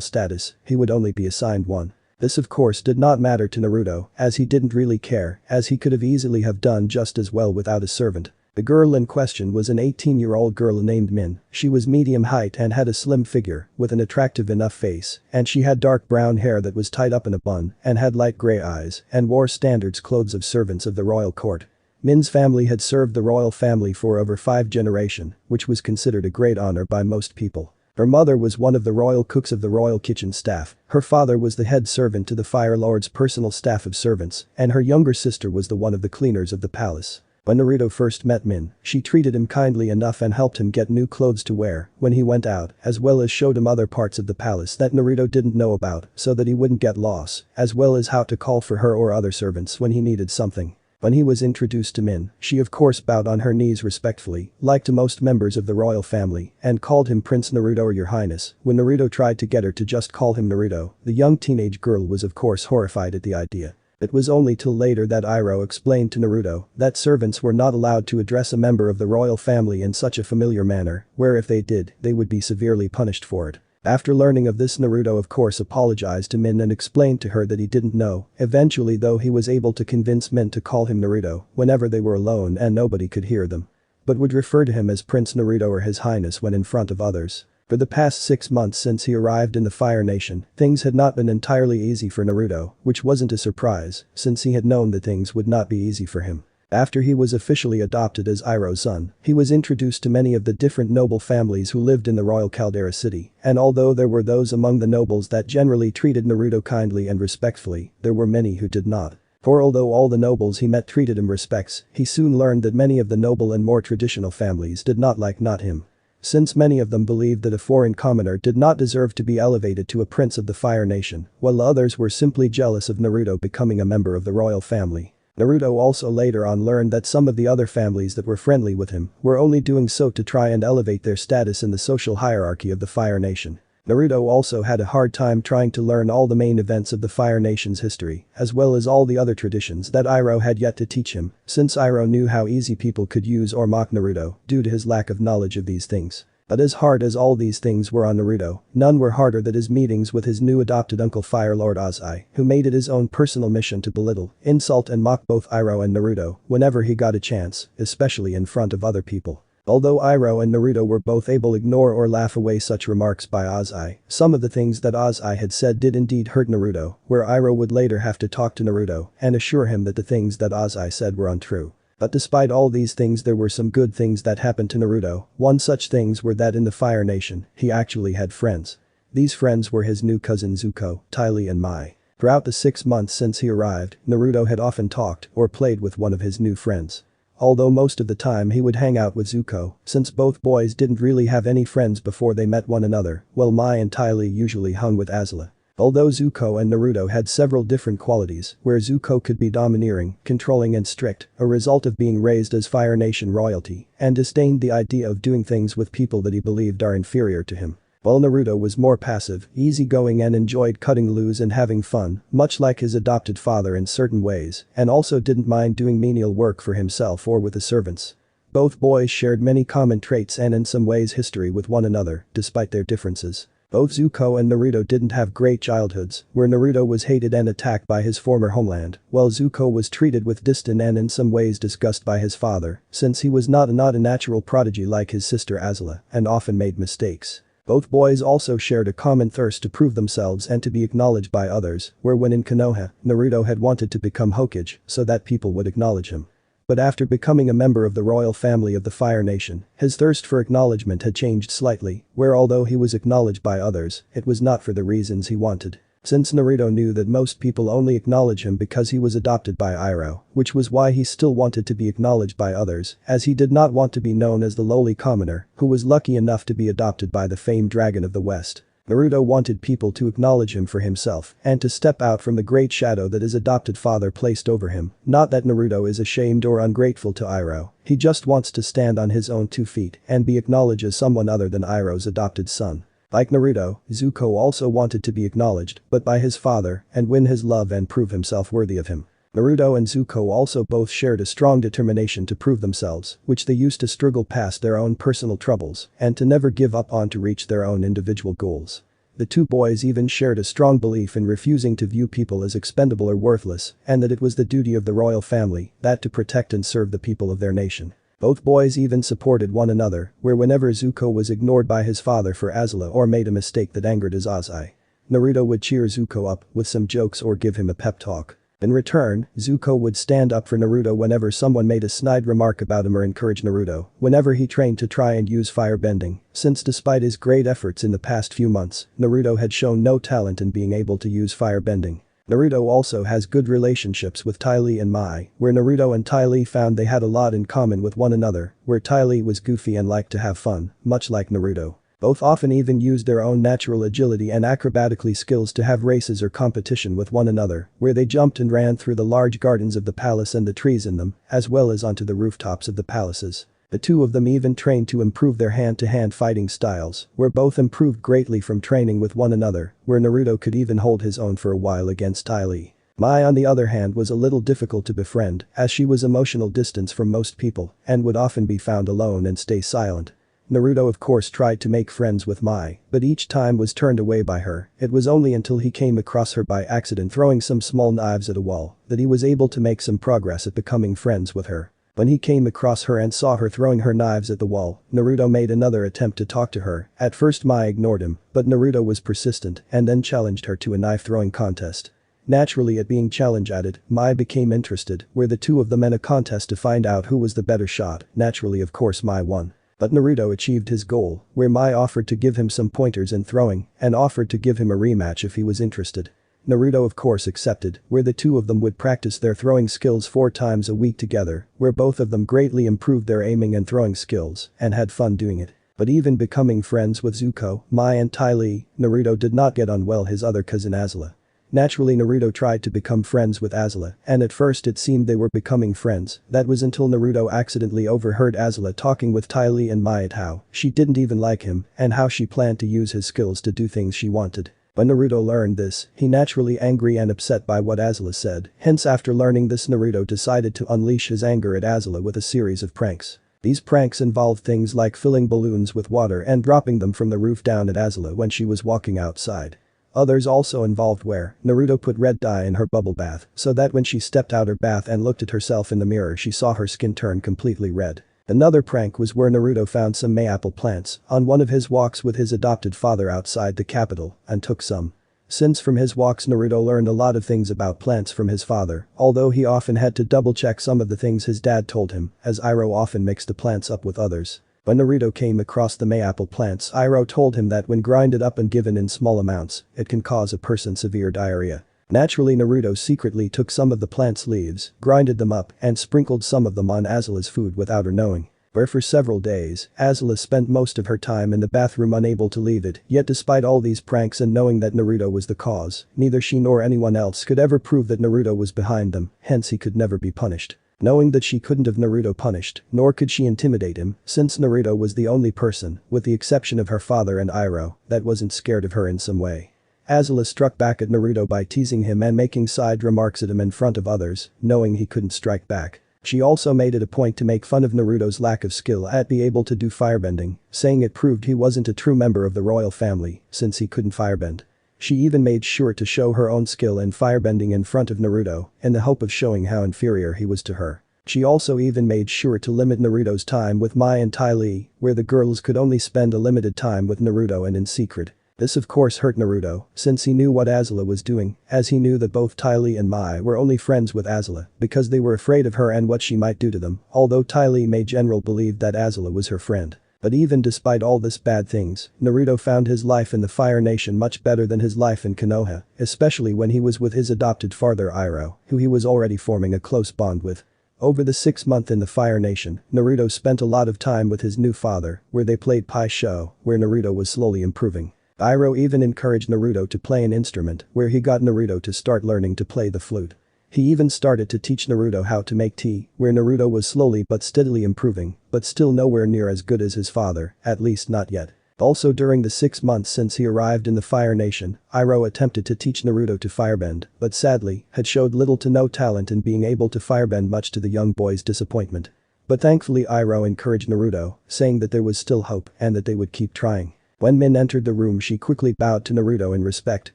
status, he would only be assigned 1. This of course did not matter to Naruto, as he didn't really care, as he could have easily have done just as well without a servant. The girl in question was an 18-year-old girl named Min. She was medium height and had a slim figure, with an attractive enough face, and she had dark brown hair that was tied up in a bun, and had light grey eyes, and wore standards clothes of servants of the royal court. Min's family had served the royal family for over 5 generations, which was considered a great honor by most people. Her mother was one of the royal cooks of the royal kitchen staff, her father was the head servant to the Fire Lord's personal staff of servants, and her younger sister was the one of the cleaners of the palace. When Naruto first met Min, she treated him kindly enough and helped him get new clothes to wear when he went out, as well as showed him other parts of the palace that Naruto didn't know about so that he wouldn't get lost, as well as how to call for her or other servants when he needed something. When he was introduced to Min, she of course bowed on her knees respectfully, like to most members of the royal family, and called him Prince Naruto or Your Highness. When Naruto tried to get her to just call him Naruto, the young teenage girl was of course horrified at the idea. It was only till later that Iroh explained to Naruto that servants were not allowed to address a member of the royal family in such a familiar manner, where if they did, they would be severely punished for it. After learning of this, Naruto of course apologized to Min and explained to her that he didn't know. Eventually though, he was able to convince Min to call him Naruto whenever they were alone and nobody could hear them, but would refer to him as Prince Naruto or His Highness when in front of others. For the past 6 months since he arrived in the Fire Nation, things had not been entirely easy for Naruto, which wasn't a surprise since he had known that things would not be easy for him. After he was officially adopted as Iroh's son, he was introduced to many of the different noble families who lived in the royal caldera city, and although there were those among the nobles that generally treated Naruto kindly and respectfully, there were many who did not. For although all the nobles he met treated him respects, he soon learned that many of the noble and more traditional families did not like him. Since many of them believed that a foreign commoner did not deserve to be elevated to a prince of the Fire Nation, while others were simply jealous of Naruto becoming a member of the royal family. Naruto also later on learned that some of the other families that were friendly with him were only doing so to try and elevate their status in the social hierarchy of the Fire Nation. Naruto also had a hard time trying to learn all the main events of the Fire Nation's history, as well as all the other traditions that Iroh had yet to teach him, since Iroh knew how easy people could use or mock Naruto due to his lack of knowledge of these things. But as hard as all these things were on Naruto, none were harder than his meetings with his new adopted uncle Fire Lord Ozai, who made it his own personal mission to belittle, insult and mock both Iroh and Naruto whenever he got a chance, especially in front of other people. Although Iroh and Naruto were both able to ignore or laugh away such remarks by Ozai, some of the things that Ozai had said did indeed hurt Naruto, where Iroh would later have to talk to Naruto and assure him that the things that Ozai said were untrue. But despite all these things, there were some good things that happened to Naruto. One such things were that in the Fire Nation, he actually had friends. These friends were his new cousin Zuko, Tylee and Mai. Throughout the 6 months since he arrived, Naruto had often talked or played with one of his new friends. Although most of the time he would hang out with Zuko, since both boys didn't really have any friends before they met one another, while Mai and Tylee usually hung with Azula. Although Zuko and Naruto had several different qualities, where Zuko could be domineering, controlling and strict, a result of being raised as Fire Nation royalty, and disdained the idea of doing things with people that he believed are inferior to him. While Naruto was more passive, easygoing and enjoyed cutting loose and having fun, much like his adopted father in certain ways, and also didn't mind doing menial work for himself or with the servants. Both boys shared many common traits and in some ways history with one another, despite their differences. Both Zuko and Naruto didn't have great childhoods, where Naruto was hated and attacked by his former homeland, while Zuko was treated with disdain and in some ways disgust by his father, since he was not a natural prodigy like his sister Azula, and often made mistakes. Both boys also shared a common thirst to prove themselves and to be acknowledged by others, where when in Konoha, Naruto had wanted to become Hokage so that people would acknowledge him. But after becoming a member of the royal family of the Fire Nation, his thirst for acknowledgement had changed slightly, where although he was acknowledged by others, it was not for the reasons he wanted. Since Naruto knew that most people only acknowledge him because he was adopted by Iroh, which was why he still wanted to be acknowledged by others, as he did not want to be known as the lowly commoner who was lucky enough to be adopted by the famed dragon of the West. Naruto wanted people to acknowledge him for himself and to step out from the great shadow that his adopted father placed over him. Not that Naruto is ashamed or ungrateful to Iroh, he just wants to stand on his own 2 feet and be acknowledged as someone other than Iroh's adopted son. Like Naruto, Zuko also wanted to be acknowledged, but by his father, and win his love and prove himself worthy of him. Naruto and Zuko also both shared a strong determination to prove themselves, which they used to struggle past their own personal troubles and to never give up on to reach their own individual goals. The two boys even shared a strong belief in refusing to view people as expendable or worthless, and that it was the duty of the royal family that to protect and serve the people of their nation. Both boys even supported one another, where whenever Zuko was ignored by his father for Azula or made a mistake that angered his Azai, Naruto would cheer Zuko up with some jokes or give him a pep talk. In return, Zuko would stand up for Naruto whenever someone made a snide remark about him or encourage Naruto whenever he trained to try and use firebending, since despite his great efforts in the past few months, Naruto had shown no talent in being able to use firebending. Naruto also has good relationships with Ty Lee and Mai, where Naruto and Ty Lee found they had a lot in common with one another, where Ty Lee was goofy and liked to have fun, much like Naruto. Both often even used their own natural agility and acrobatically skills to have races or competition with one another, where they jumped and ran through the large gardens of the palace and the trees in them, as well as onto the rooftops of the palaces. The two of them even trained to improve their hand-to-hand fighting styles, where both improved greatly from training with one another, where Naruto could even hold his own for a while against Ty Lee. Mai on the other hand was a little difficult to befriend, as she was emotional distance from most people and would often be found alone and stay silent. Naruto of course tried to make friends with Mai, but each time was turned away by her. It was only until he came across her by accident throwing some small knives at a wall that he was able to make some progress at becoming friends with her. When he came across her and saw her throwing her knives at the wall, Naruto made another attempt to talk to her. At first Mai ignored him, but Naruto was persistent and then challenged her to a knife-throwing contest. Naturally at being challenged at it, Mai became interested, where the two of them in a contest to find out who was the better shot. Naturally of course Mai won. But Naruto achieved his goal, where Mai offered to give him some pointers in throwing and offered to give him a rematch if he was interested. Naruto of course accepted, where the two of them would practice their throwing skills 4 times a week together, where both of them greatly improved their aiming and throwing skills and had fun doing it. But even becoming friends with Zuko, Mai and Ty Lee, Naruto did not get on well his other cousin Azula. Naturally Naruto tried to become friends with Azula, and at first it seemed they were becoming friends. That was until Naruto accidentally overheard Azula talking with Ty Lee and Mai at how she didn't even like him and how she planned to use his skills to do things she wanted. When Naruto learned this, he naturally angry and upset by what Azula said. Hence after learning this Naruto decided to unleash his anger at Azula with a series of pranks. These pranks involved things like filling balloons with water and dropping them from the roof down at Azula when she was walking outside. Others also involved where Naruto put red dye in her bubble bath so that when she stepped out her bath and looked at herself in the mirror she saw her skin turn completely red. Another prank was where Naruto found some mayapple plants on one of his walks with his adopted father outside the capital and took some. Since from his walks Naruto learned a lot of things about plants from his father, although he often had to double-check some of the things his dad told him, as Iroh often mixed the plants up with others. When Naruto came across the mayapple plants, Iroh told him that when grinded up and given in small amounts, it can cause a person severe diarrhea. Naturally Naruto secretly took some of the plant's leaves, grinded them up, and sprinkled some of them on Azula's food without her knowing. Where for several days, Azula spent most of her time in the bathroom unable to leave it, yet despite all these pranks and knowing that Naruto was the cause, neither she nor anyone else could ever prove that Naruto was behind them, hence he could never be punished. Knowing that she couldn't have Naruto punished, nor could she intimidate him, since Naruto was the only person, with the exception of her father and Iroh, that wasn't scared of her in some way. Azula struck back at Naruto by teasing him and making side remarks at him in front of others, knowing he couldn't strike back. She also made it a point to make fun of Naruto's lack of skill at being able to do firebending, saying it proved he wasn't a true member of the royal family since he couldn't firebend. She even made sure to show her own skill in firebending in front of Naruto in the hope of showing how inferior he was to her. She also even made sure to limit Naruto's time with Mai and Ty Lee, where the girls could only spend a limited time with Naruto and in secret. This of course hurt Naruto, since he knew what Azula was doing, as he knew that both Ty Lee and Mai were only friends with Azula because they were afraid of her and what she might do to them, although Ty Lee may general believed that Azula was her friend. But even despite all this bad things, Naruto found his life in the Fire Nation much better than his life in Konoha, especially when he was with his adopted father Iroh, who he was already forming a close bond with. Over the 6 months in the Fire Nation, Naruto spent a lot of time with his new father, where they played Pai Sho, where Naruto was slowly improving. Iroh even encouraged Naruto to play an instrument, where he got Naruto to start learning to play the flute. He even started to teach Naruto how to make tea, where Naruto was slowly but steadily improving, but still nowhere near as good as his father, at least not yet. Also during the 6 months since he arrived in the Fire Nation, Iroh attempted to teach Naruto to firebend, but sadly, had showed little to no talent in being able to firebend, much to the young boy's disappointment. But thankfully Iroh encouraged Naruto, saying that there was still hope and that they would keep trying. When Min entered the room, she quickly bowed to Naruto in respect.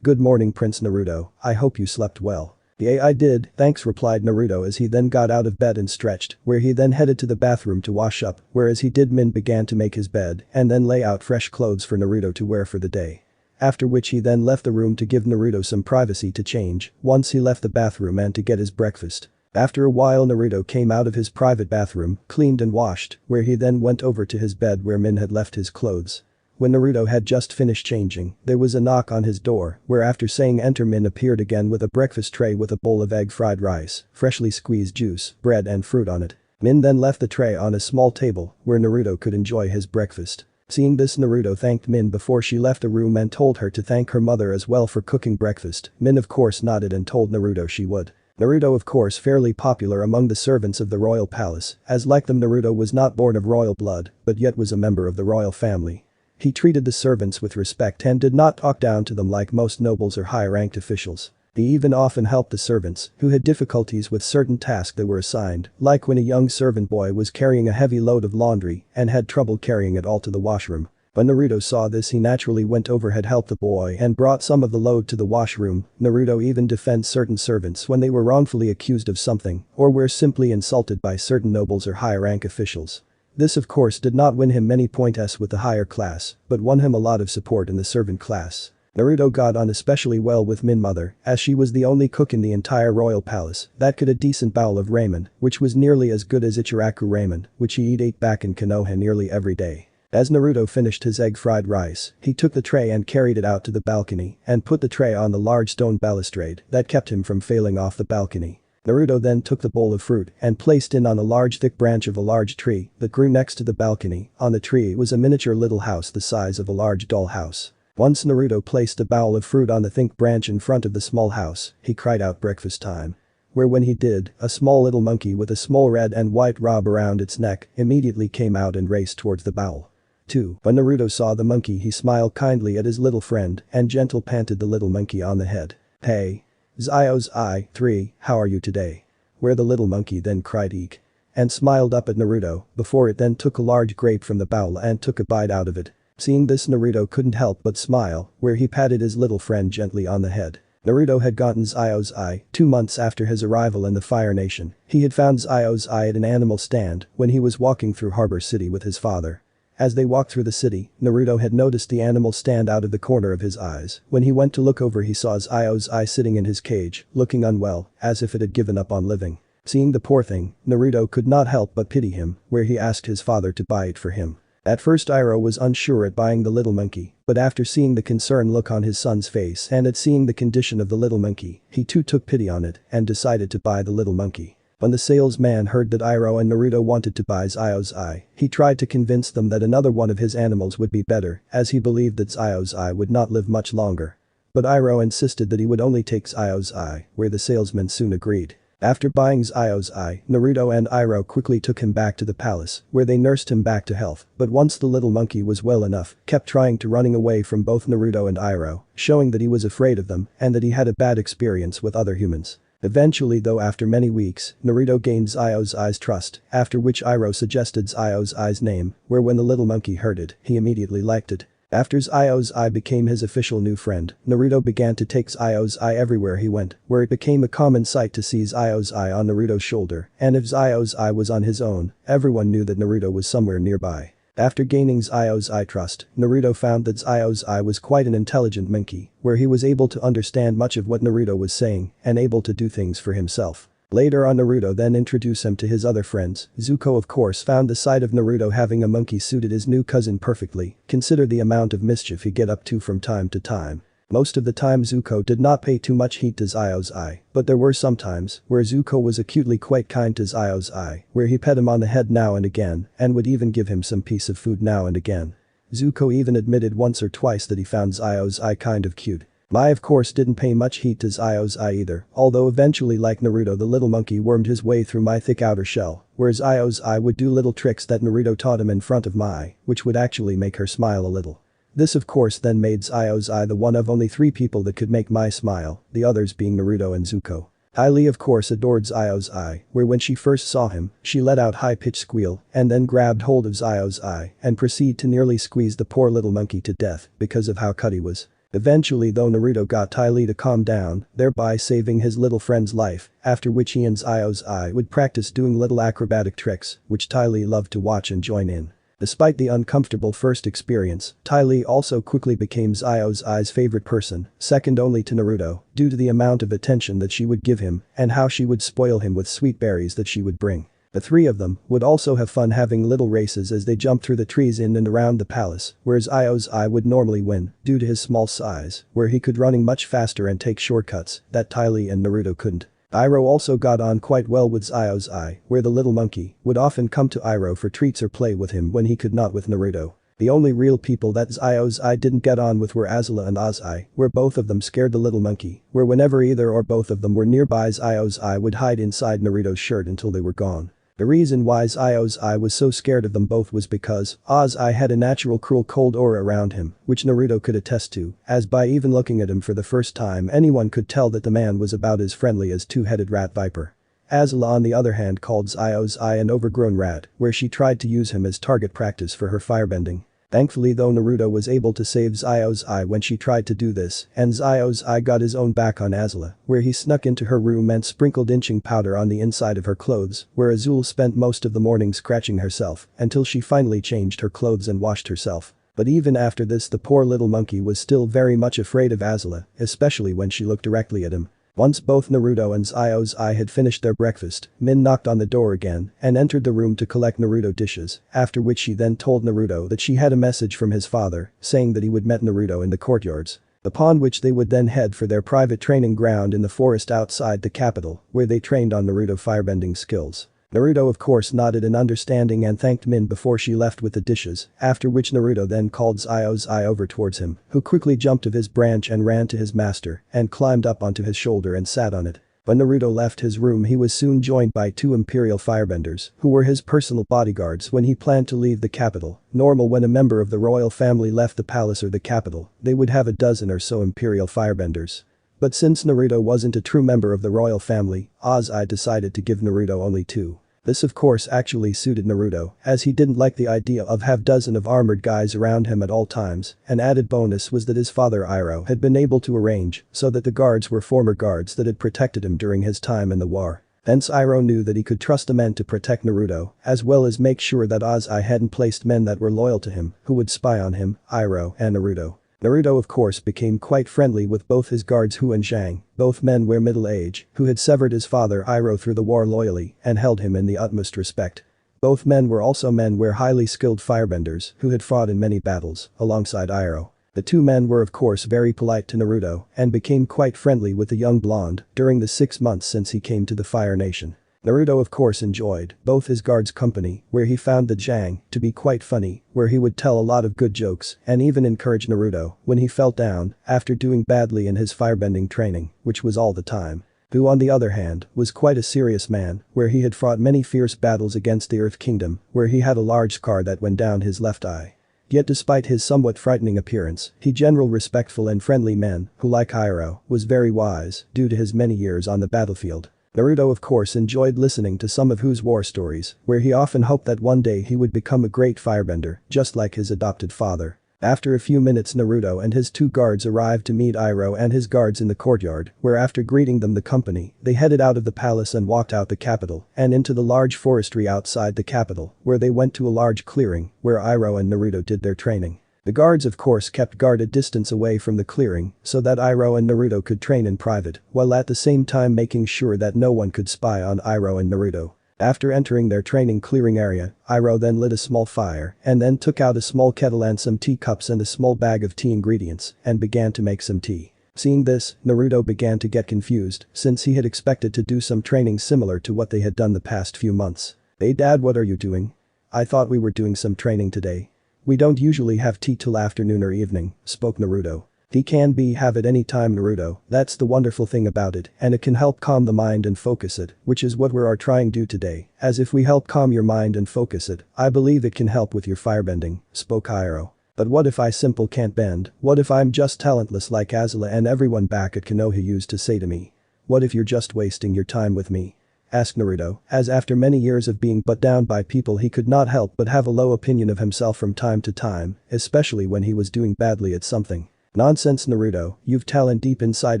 "Good morning, Prince Naruto, I hope you slept well." "Yeah, I did, thanks," replied Naruto as he then got out of bed and stretched, where he then headed to the bathroom to wash up, whereas he did Min began to make his bed and then lay out fresh clothes for Naruto to wear for the day. After which he then left the room to give Naruto some privacy to change once he left the bathroom and to get his breakfast. After a while Naruto came out of his private bathroom, cleaned and washed, where he then went over to his bed where Min had left his clothes. When Naruto had just finished changing, there was a knock on his door, where after saying enter Min appeared again with a breakfast tray with a bowl of egg fried rice, freshly squeezed juice, bread and fruit on it. Min then left the tray on a small table, where Naruto could enjoy his breakfast. Seeing this, Naruto thanked Min before she left the room and told her to thank her mother as well for cooking breakfast. Min of course nodded and told Naruto she would. Naruto of course fairly popular among the servants of the royal palace, as like them Naruto was not born of royal blood, but yet was a member of the royal family. He treated the servants with respect and did not talk down to them like most nobles or high-ranked officials. He even often helped the servants who had difficulties with certain tasks that were assigned, like when a young servant boy was carrying a heavy load of laundry and had trouble carrying it all to the washroom. When Naruto saw this, he naturally went over and helped the boy and brought some of the load to the washroom. Naruto even defends certain servants when they were wrongfully accused of something or were simply insulted by certain nobles or high-rank officials. This of course did not win him many points with the higher class, but won him a lot of support in the servant class. Naruto got on especially well with Min mother, as she was the only cook in the entire royal palace that could a decent bowl of ramen, which was nearly as good as Ichiraku ramen, which he ate back in Konoha nearly every day. As Naruto finished his egg fried rice, he took the tray and carried it out to the balcony and put the tray on the large stone balustrade that kept him from falling off the balcony. Naruto then took the bowl of fruit and placed it on a large thick branch of a large tree that grew next to the balcony. On the tree was a miniature little house the size of a large doll house. Once Naruto placed the bowl of fruit on the thick branch in front of the small house, he cried out breakfast time. Where when he did, a small little monkey with a small red and white robe around its neck immediately came out and raced towards the bowl. 2. When Naruto saw the monkey, he smiled kindly at his little friend and gentle patted the little monkey on the head. "Hey. Zio's I, 3, how are you today?" Where the little monkey then cried eek. And smiled up at Naruto before it then took a large grape from the bowl and took a bite out of it. Seeing this, Naruto couldn't help but smile, where he patted his little friend gently on the head. Naruto had gotten Zio's eye 2 months after his arrival in the Fire Nation. He had found Zio's eye at an animal stand when he was walking through Harbor City with his father. As they walked through the city, Naruto had noticed the animal stand out of the corner of his eyes. When he went to look over, he saw Zio's eye sitting in his cage, looking unwell, as if it had given up on living. Seeing the poor thing, Naruto could not help but pity him, where he asked his father to buy it for him. At first Iroh was unsure at buying the little monkey, but after seeing the concerned look on his son's face and at seeing the condition of the little monkey, he too took pity on it and decided to buy the little monkey. When the salesman heard that Iroh and Naruto wanted to buy Zio's eye, he tried to convince them that another one of his animals would be better, as he believed that Zio's eye would not live much longer. But Iroh insisted that he would only take Zio's eye, where the salesman soon agreed. After buying Zio's eye, Naruto and Iroh quickly took him back to the palace, where they nursed him back to health, but once the little monkey was well enough, kept trying to running away from both Naruto and Iroh, showing that he was afraid of them and that he had a bad experience with other humans. Eventually though, after many weeks, Naruto gained Zio's eye's trust, after which Iroh suggested Zio's eye's name, where when the little monkey heard it, he immediately liked it. After Zio's eye became his official new friend, Naruto began to take Zio's eye everywhere he went, where it became a common sight to see Zio's eye on Naruto's shoulder, and if Zio's eye was on his own, everyone knew that Naruto was somewhere nearby. After gaining Zio's eye trust, Naruto found that Zio's eye was quite an intelligent monkey, where he was able to understand much of what Naruto was saying and able to do things for himself. Later on, Naruto then introduced him to his other friends. Zuko of course found the sight of Naruto having a monkey suited his new cousin perfectly. Consider the amount of mischief he get up to from time to time. Most of the time Zuko did not pay too much heed to Zio's eye, but there were some times where Zuko was acutely quite kind to Zio's eye, where he pet him on the head now and again and would even give him some piece of food now and again. Zuko even admitted once or twice that he found Zio's eye kind of cute. Mai of course didn't pay much heed to Zio's eye either, although eventually like Naruto the little monkey wormed his way through Mai's thick outer shell, where Zio's eye would do little tricks that Naruto taught him in front of Mai, which would actually make her smile a little. This of course then made Zio's eye the one of only 3 people that could make Mai smile, the others being Naruto and Zuko. Ai of course adored Zio's eye, where when she first saw him, she let out high-pitched squeal and then grabbed hold of Zio's eye and proceeded to nearly squeeze the poor little monkey to death because of how cut he was. Eventually though Naruto got Ai to calm down, thereby saving his little friend's life, after which he and Zio's eye would practice doing little acrobatic tricks, which Ai loved to watch and join in. Despite the uncomfortable first experience, Ai also quickly became Zio's eye's favorite person, second only to Naruto, due to the amount of attention that she would give him and how she would spoil him with sweet berries that she would bring. The 3 of them would also have fun having little races as they jumped through the trees in and around the palace, whereas Zio's eye would normally win due to his small size, where he could running much faster and take shortcuts that Ai and Naruto couldn't. Iroh also got on quite well with Zio's eye, where the little monkey would often come to Iroh for treats or play with him when he could not with Naruto. The only real people that Zio's eye didn't get on with were Azula and Ozai, where both of them scared the little monkey, where whenever either or both of them were nearby Zio's eye would hide inside Naruto's shirt until they were gone. The reason why Zio's eye was so scared of them both was because Ozai had a natural cruel cold aura around him, which Naruto could attest to, as by even looking at him for the first time anyone could tell that the man was about as friendly as two-headed rat viper. Azula on the other hand called Zio's eye an overgrown rat, where she tried to use him as target practice for her firebending. Thankfully though Naruto was able to save Zio's eye when she tried to do this, and Zio's eye got his own back on Azula, where he snuck into her room and sprinkled inching powder on the inside of her clothes, where Azul spent most of the morning scratching herself until she finally changed her clothes and washed herself. But even after this the poor little monkey was still very much afraid of Azula, especially when she looked directly at him. Once both Naruto and Zio's eye had finished their breakfast, Min knocked on the door again and entered the room to collect Naruto dishes, after which she then told Naruto that she had a message from his father saying that he would meet Naruto in the courtyards. Upon which they would then head for their private training ground in the forest outside the capital, where they trained on Naruto firebending skills. Naruto of course nodded in understanding and thanked Min before she left with the dishes, after which Naruto then called Zio's eye over towards him, who quickly jumped of his branch and ran to his master and climbed up onto his shoulder and sat on it. When Naruto left his room he was soon joined by 2 imperial firebenders, who were his personal bodyguards when he planned to leave the capital. Normal when a member of the royal family left the palace or the capital, they would have a dozen or so imperial firebenders. But since Naruto wasn't a true member of the royal family, Ozai decided to give Naruto only 2. This of course actually suited Naruto, as he didn't like the idea of have dozen of armored guys around him at all times. An added bonus was that his father Iroh had been able to arrange so that the guards were former guards that had protected him during his time in the war. Hence Iroh knew that he could trust the men to protect Naruto, as well as make sure that Ozai hadn't placed men that were loyal to him, who would spy on him, Iroh and Naruto. Naruto of course became quite friendly with both his guards Hu and Zhang, both men were middle age, who had severed his father Iroh through the war loyally and held him in the utmost respect. Both men were also highly skilled firebenders who had fought in many battles alongside Iroh. The 2 men were of course very polite to Naruto and became quite friendly with the young blonde during the 6 months since he came to the Fire Nation. Naruto of course enjoyed both his guards' company, where he found the Zhang to be quite funny, where he would tell a lot of good jokes and even encourage Naruto when he felt down after doing badly in his firebending training, which was all the time. Who on the other hand was quite a serious man, where he had fought many fierce battles against the Earth Kingdom, where he had a large scar that went down his left eye. Yet despite his somewhat frightening appearance, he general respectful and friendly man who like Iroh was very wise due to his many years on the battlefield. Naruto of course enjoyed listening to some of Hu's war stories, where he often hoped that one day he would become a great firebender, just like his adopted father. After a few minutes Naruto and his two guards arrived to meet Iroh and his guards in the courtyard, where after greeting them the company, they headed out of the palace and walked out the capital and into the large forestry outside the capital, where they went to a large clearing, where Iroh and Naruto did their training. The guards of course kept guarded distance away from the clearing so that Iroh and Naruto could train in private, while at the same time making sure that no one could spy on Iroh and Naruto. After entering their training clearing area, Iroh then lit a small fire and then took out a small kettle and some teacups and a small bag of tea ingredients and began to make some tea. Seeing this, Naruto began to get confused since he had expected to do some training similar to what they had done the past few months. "Hey dad, what are you doing? I thought we were doing some training today. We don't usually have tea till afternoon or evening," spoke Naruto. "He can have it any time, Naruto, that's the wonderful thing about it, and it can help calm the mind and focus it, which is what we're trying to do today, as if we help calm your mind and focus it, I believe it can help with your firebending," spoke Iroh. "But what if I simple can't bend, what if I'm just talentless like Azula and everyone back at Konoha used to say to me? What if you're just wasting your time with me?" asked Naruto, as after many years of being put down by people he could not help but have a low opinion of himself from time to time, especially when he was doing badly at something. "Nonsense Naruto, you've talent deep inside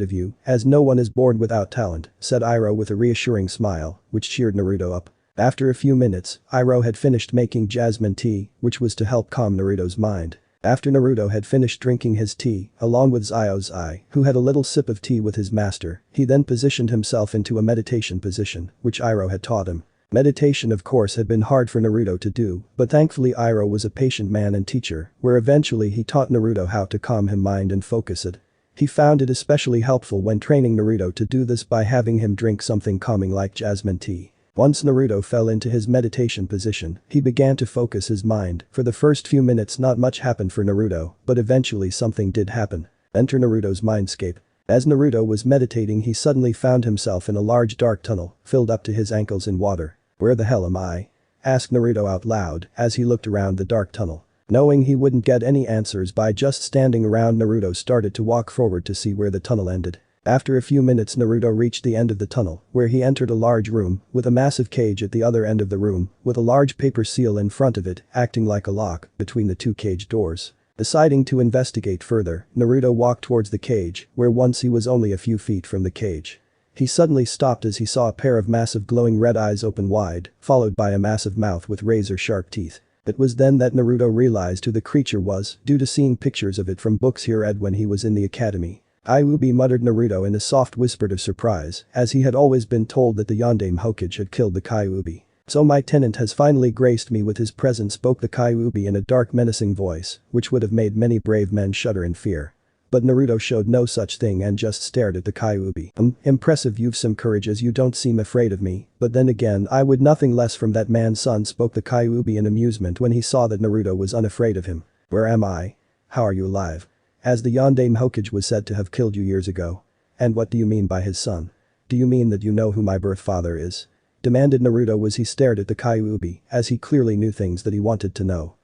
of you, as no one is born without talent," said Iroh with a reassuring smile, which cheered Naruto up. After a few minutes, Iroh had finished making jasmine tea, which was to help calm Naruto's mind. After Naruto had finished drinking his tea, along with Zyozai, who had a little sip of tea with his master, he then positioned himself into a meditation position, which Iroh had taught him. Meditation of course had been hard for Naruto to do, but thankfully Iroh was a patient man and teacher, where eventually he taught Naruto how to calm his mind and focus it. He found it especially helpful when training Naruto to do this by having him drink something calming like jasmine tea. Once Naruto fell into his meditation position, he began to focus his mind. For the first few minutes not much happened for Naruto, but eventually something did happen. Enter Naruto's mindscape. As Naruto was meditating he suddenly found himself in a large dark tunnel, filled up to his ankles in water. "Where the hell am I?" asked Naruto out loud as he looked around the dark tunnel. Knowing he wouldn't get any answers by just standing around, Naruto started to walk forward to see where the tunnel ended. After a few minutes Naruto reached the end of the tunnel, where he entered a large room, with a massive cage at the other end of the room, with a large paper seal in front of it, acting like a lock, between the two cage doors. Deciding to investigate further, Naruto walked towards the cage, where once he was only a few feet from the cage. He suddenly stopped as he saw a pair of massive glowing red eyes open wide, followed by a massive mouth with razor-sharp teeth. It was then that Naruto realized who the creature was, due to seeing pictures of it from books he read when he was in the academy. "Iubi," muttered Naruto in a soft whisper of surprise, as he had always been told that the Yondaime Hokage had killed the Kyuubi. "So my tenant has finally graced me with his presence," spoke the Kyuubi in a dark menacing voice, which would have made many brave men shudder in fear. But Naruto showed no such thing and just stared at the Kyuubi. Impressive, you've some courage as you don't seem afraid of me, but then again I would nothing less from that man's son," spoke the Kyuubi in amusement when he saw that Naruto was unafraid of him. "Where am I? How are you alive? As the Yondaime Hokage was said to have killed you years ago. And what do you mean by his son? Do you mean that you know who my birth father is?" demanded Naruto as he stared at the Kyuubi, as he clearly knew things that he wanted to know.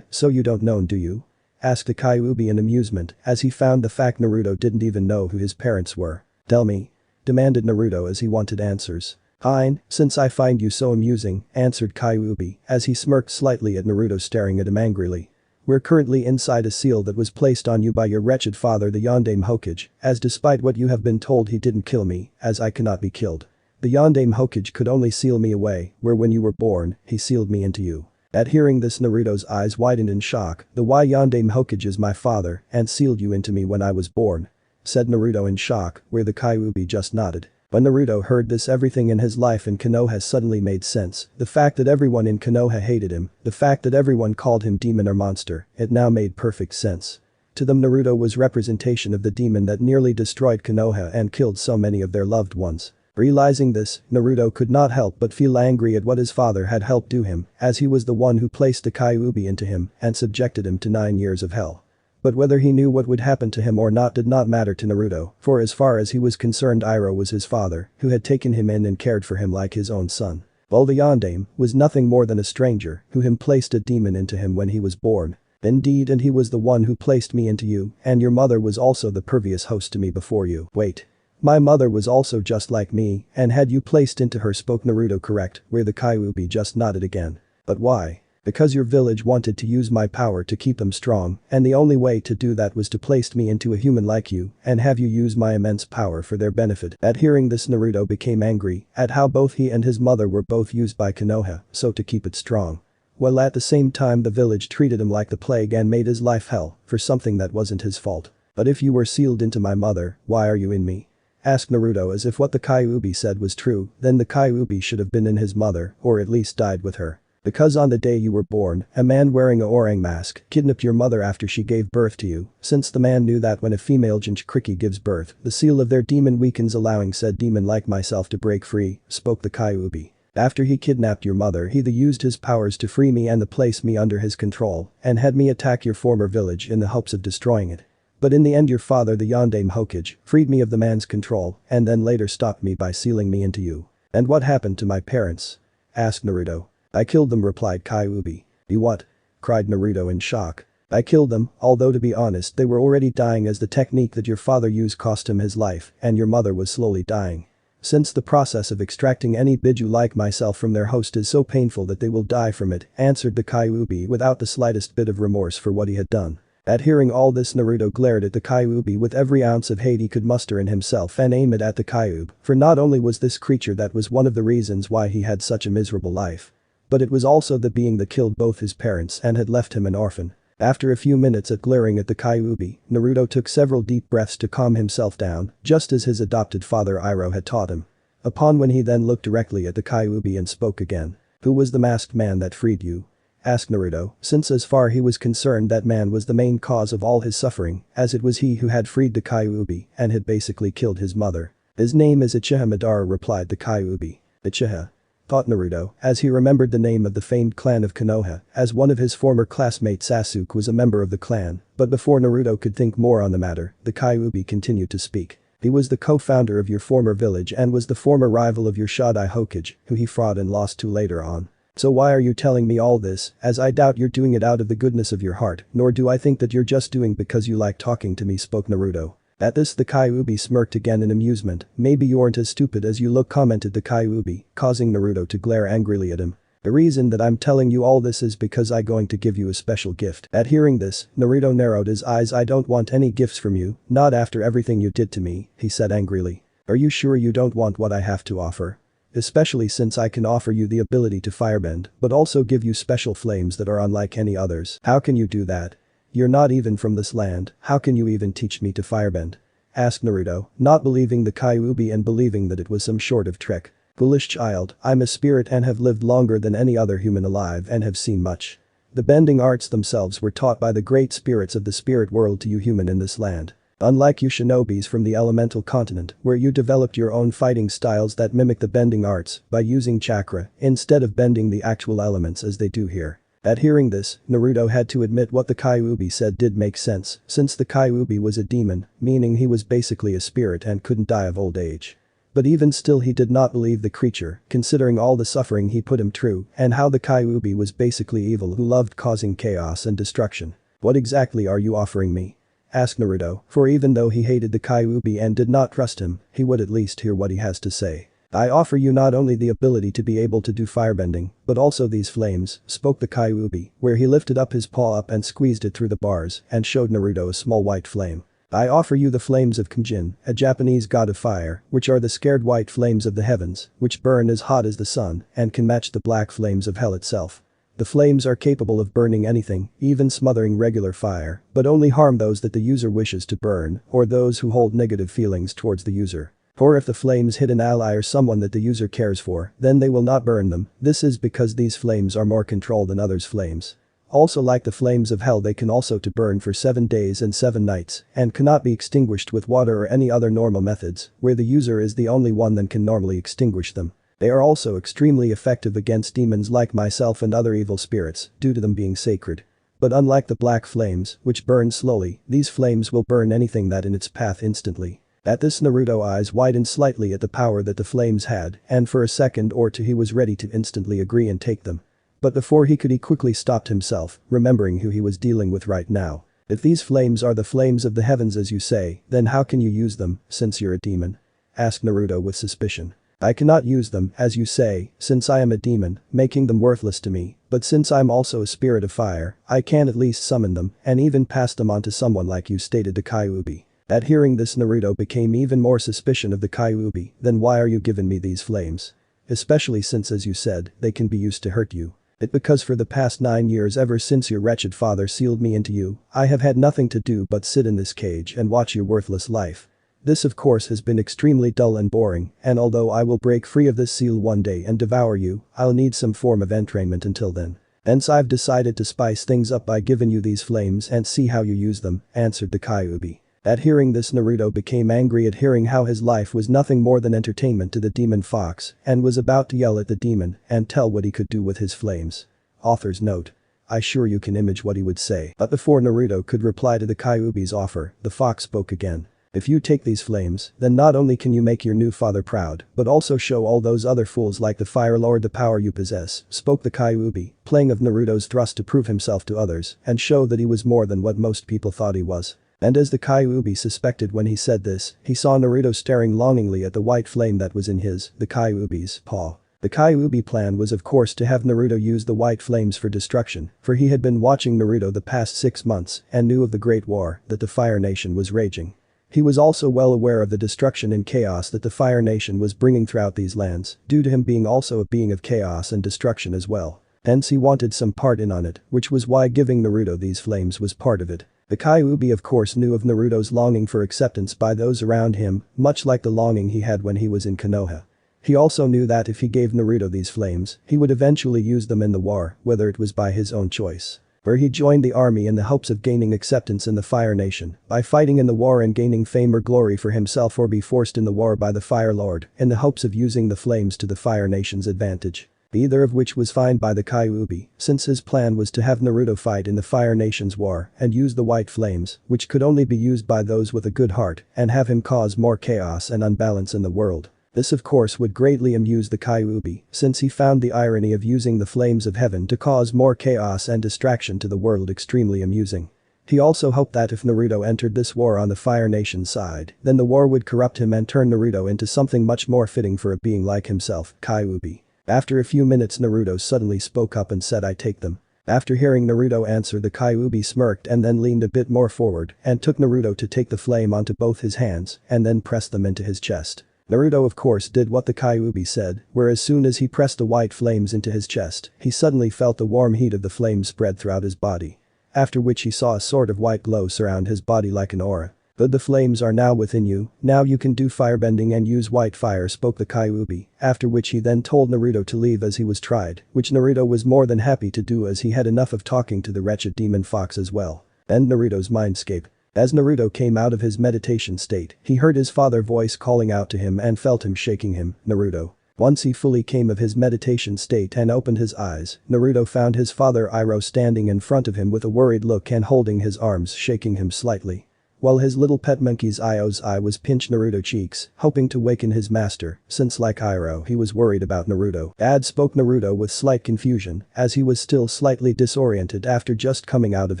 So you don't know, do you?" asked the Kyuubi in amusement, as he found the fact Naruto didn't even know who his parents were. "Tell me," demanded Naruto as he wanted answers. "Fine, since I find you so amusing," answered Kyuubi, as he smirked slightly at Naruto staring at him angrily. "We're currently inside a seal that was placed on you by your wretched father the Yondaime Hokage, as despite what you have been told he didn't kill me, as I cannot be killed. The Yondaime Hokage could only seal me away, where when you were born, he sealed me into you." At hearing this Naruto's eyes widened in shock. "The why Yondaime Hokage is my father and sealed you into me when I was born," said Naruto in shock, where the Kyuubi just nodded. When Naruto heard this, everything in his life in Konoha suddenly made sense. The fact that everyone in Konoha hated him, the fact that everyone called him demon or monster, it now made perfect sense. To them Naruto was representation of the demon that nearly destroyed Konoha and killed so many of their loved ones. Realizing this, Naruto could not help but feel angry at what his father had helped do him, as he was the one who placed the Kyuubi into him and subjected him to 9 years of hell. But whether he knew what would happen to him or not did not matter to Naruto, for as far as he was concerned Iroh was his father, who had taken him in and cared for him like his own son. While the Yondaime was nothing more than a stranger who him placed a demon into him when he was born. "Indeed, and he was the one who placed me into you, and your mother was also the previous host to me before you." "Wait. My mother was also just like me and had you placed into her," spoke Naruto correct, where the Kyuubi just nodded again. "But why? Because your village wanted to use my power to keep them strong, and the only way to do that was to place me into a human like you and have you use my immense power for their benefit. At hearing this, Naruto became angry at how both he and his mother were both used by Konoha so to keep it strong. While at the same time the village treated him like the plague and made his life hell for something that wasn't his fault. But if you were sealed into my mother, why are you in me? Asked Naruto, as if what the Kyuubi said was true, then the Kyuubi should have been in his mother or at least died with her. Because on the day you were born, a man wearing a orang mask kidnapped your mother after she gave birth to you, since the man knew that when a female Jinchuriki gives birth, the seal of their demon weakens, allowing said demon like myself to break free, spoke the Kyuubi. After he kidnapped your mother, he used his powers to free me and to place me under his control and had me attack your former village in the hopes of destroying it. But in the end your father, the Yondaime Hokage, freed me of the man's control and then later stopped me by sealing me into you. And what happened to my parents? Asked Naruto. I killed them, replied Kyuubi. You what? Cried Naruto in shock. I killed them, although to be honest they were already dying as the technique that your father used cost him his life and your mother was slowly dying. Since the process of extracting any Biju like myself from their host is so painful that they will die from it, answered the Kyuubi without the slightest bit of remorse for what he had done. At hearing all this, Naruto glared at the Kyuubi with every ounce of hate he could muster in himself and aimed it at the Kyuubi, for not only was this creature that was one of the reasons why he had such a miserable life, but it was also the being that killed both his parents and had left him an orphan. After a few minutes of glaring at the Kyuubi, Naruto took several deep breaths to calm himself down, just as his adopted father Iroh had taught him. Upon when he then looked directly at the Kyuubi and spoke again. Who was the masked man that freed you? Asked Naruto, since as far he was concerned that man was the main cause of all his suffering, as it was he who had freed the Kyuubi and had basically killed his mother. His name is Uchiha Madara, replied the Kyuubi. Uchiha? Thought Naruto, as he remembered the name of the famed clan of Konoha, as one of his former classmates Sasuke was a member of the clan, but before Naruto could think more on the matter, the Kyuubi continued to speak. He was the co-founder of your former village and was the former rival of your Shodai Hokage, who he fought and lost to later on. So why are you telling me all this, as I doubt you're doing it out of the goodness of your heart, nor do I think that you're just doing because you like talking to me, spoke Naruto. At this the Kyuubi smirked again in amusement. Maybe you aren't as stupid as you look, commented the Kyuubi, causing Naruto to glare angrily at him. The reason that I'm telling you all this is because I'm going to give you a special gift. At hearing this, Naruto narrowed his eyes. I don't want any gifts from you, not after everything you did to me, he said angrily. Are you sure you don't want what I have to offer? Especially since I can offer you the ability to firebend, but also give you special flames that are unlike any others. How can you do that? You're not even from this land, how can you even teach me to firebend? Asked Naruto, not believing the Kyuubi and believing that it was some sort of trick. Foolish child, I'm a spirit and have lived longer than any other human alive and have seen much. The bending arts themselves were taught by the great spirits of the spirit world to you human in this land. Unlike you shinobis from the elemental continent, where you developed your own fighting styles that mimic the bending arts by using chakra instead of bending the actual elements as they do here. At hearing this, Naruto had to admit what the Kyuubi said did make sense, since the Kyuubi was a demon, meaning he was basically a spirit and couldn't die of old age. But even still he did not believe the creature, considering all the suffering he put him through and how the Kyuubi was basically evil who loved causing chaos and destruction. What exactly are you offering me? Asked Naruto, for even though he hated the Kyuubi and did not trust him, he would at least hear what he has to say. I offer you not only the ability to be able to do firebending, but also these flames, spoke the Kyuubi, where he lifted up his paw up and squeezed it through the bars and showed Naruto a small white flame. I offer you the flames of Kimjin, a Japanese god of fire, which are the scared white flames of the heavens, which burn as hot as the sun and can match the black flames of hell itself. The flames are capable of burning anything, even smothering regular fire, but only harm those that the user wishes to burn or those who hold negative feelings towards the user. Or if the flames hit an ally or someone that the user cares for, then they will not burn them. This is because these flames are more controlled than others' flames. Also, like the flames of hell, they can also to burn for 7 days and 7 nights and cannot be extinguished with water or any other normal methods, where the user is the only one that can normally extinguish them. They are also extremely effective against demons like myself and other evil spirits, due to them being sacred. But unlike the black flames, which burn slowly, these flames will burn anything that in its path instantly. At this, Naruto's eyes widened slightly at the power that the flames had, and for a second or two he was ready to instantly agree and take them. But before he could, he quickly stopped himself, remembering who he was dealing with right now. If these flames are the flames of the heavens as you say, then how can you use them, since you're a demon? Asked Naruto with suspicion. I cannot use them, as you say, since I am a demon, making them worthless to me, but since I'm also a spirit of fire, I can at least summon them and even pass them on to someone like you, stated the Kyuubi. At hearing this, Naruto became even more suspicious of the Kyuubi. Then why are you giving me these flames? Especially since, as you said, they can be used to hurt you. It because for the past 9 years, ever since your wretched father sealed me into you, I have had nothing to do but sit in this cage and watch your worthless life. This of course has been extremely dull and boring, and although I will break free of this seal one day and devour you, I'll need some form of entrainment until then. Hence I've decided to spice things up by giving you these flames and see how you use them, answered the Kyuubi. At hearing this, Naruto became angry at hearing how his life was nothing more than entertainment to the demon fox and was about to yell at the demon and tell what he could do with his flames. Author's note. I sure you can image what he would say. But before Naruto could reply to the Kyuubi's offer, the fox spoke again. If you take these flames, then not only can you make your new father proud, but also show all those other fools like the Fire Lord the power you possess, spoke the Kyuubi, playing of Naruto's thrust to prove himself to others and show that he was more than what most people thought he was. And as the Kyuubi suspected when he said this, he saw Naruto staring longingly at the white flame that was in the Kyuubi's paw. The Kyuubi plan was of course to have Naruto use the white flames for destruction, for he had been watching Naruto the past 6 months and knew of the great war that the Fire Nation was raging. He was also well aware of the destruction and chaos that the Fire Nation was bringing throughout these lands, due to him being also a being of chaos and destruction as well. Hence he wanted some part in on it, which was why giving Naruto these flames was part of it. The Kyuubi of course knew of Naruto's longing for acceptance by those around him, much like the longing he had when he was in Konoha. He also knew that if he gave Naruto these flames, he would eventually use them in the war, whether it was by his own choice. Where he joined the army in the hopes of gaining acceptance in the Fire Nation, by fighting in the war and gaining fame or glory for himself, or be forced in the war by the Fire Lord, in the hopes of using the flames to the Fire Nation's advantage. Either of which was fine by the Kyuubi, since his plan was to have Naruto fight in the Fire Nation's war and use the white flames, which could only be used by those with a good heart, and have him cause more chaos and unbalance in the world. This of course would greatly amuse the Kyuubi, since he found the irony of using the flames of heaven to cause more chaos and distraction to the world extremely amusing. He also hoped that if Naruto entered this war on the Fire Nation's side, then the war would corrupt him and turn Naruto into something much more fitting for a being like himself, Kyuubi. After a few minutes, Naruto suddenly spoke up and said, I take them. After hearing Naruto answer, the Kyuubi smirked and then leaned a bit more forward and took Naruto to take the flame onto both his hands and then pressed them into his chest. Naruto of course did what the Kyuubi said, where as soon as he pressed the white flames into his chest, he suddenly felt the warm heat of the flames spread throughout his body. After which he saw a sort of white glow surround his body like an aura. But the flames are now within you, now you can do firebending and use white fire, spoke the Kyuubi, after which he then told Naruto to leave as he was tried, which Naruto was more than happy to do as he had enough of talking to the wretched demon fox as well. End Naruto's mindscape. As Naruto came out of his meditation state, he heard his father's voice calling out to him and felt him shaking him, Naruto. Once he fully came of his meditation state and opened his eyes, Naruto found his father Iroh standing in front of him with a worried look and holding his arms, shaking him slightly. While his little pet monkey's Iroh's eye was pinched Naruto cheeks, hoping to waken his master, since like Iroh he was worried about Naruto. Dad, spoke Naruto with slight confusion, as he was still slightly disoriented after just coming out of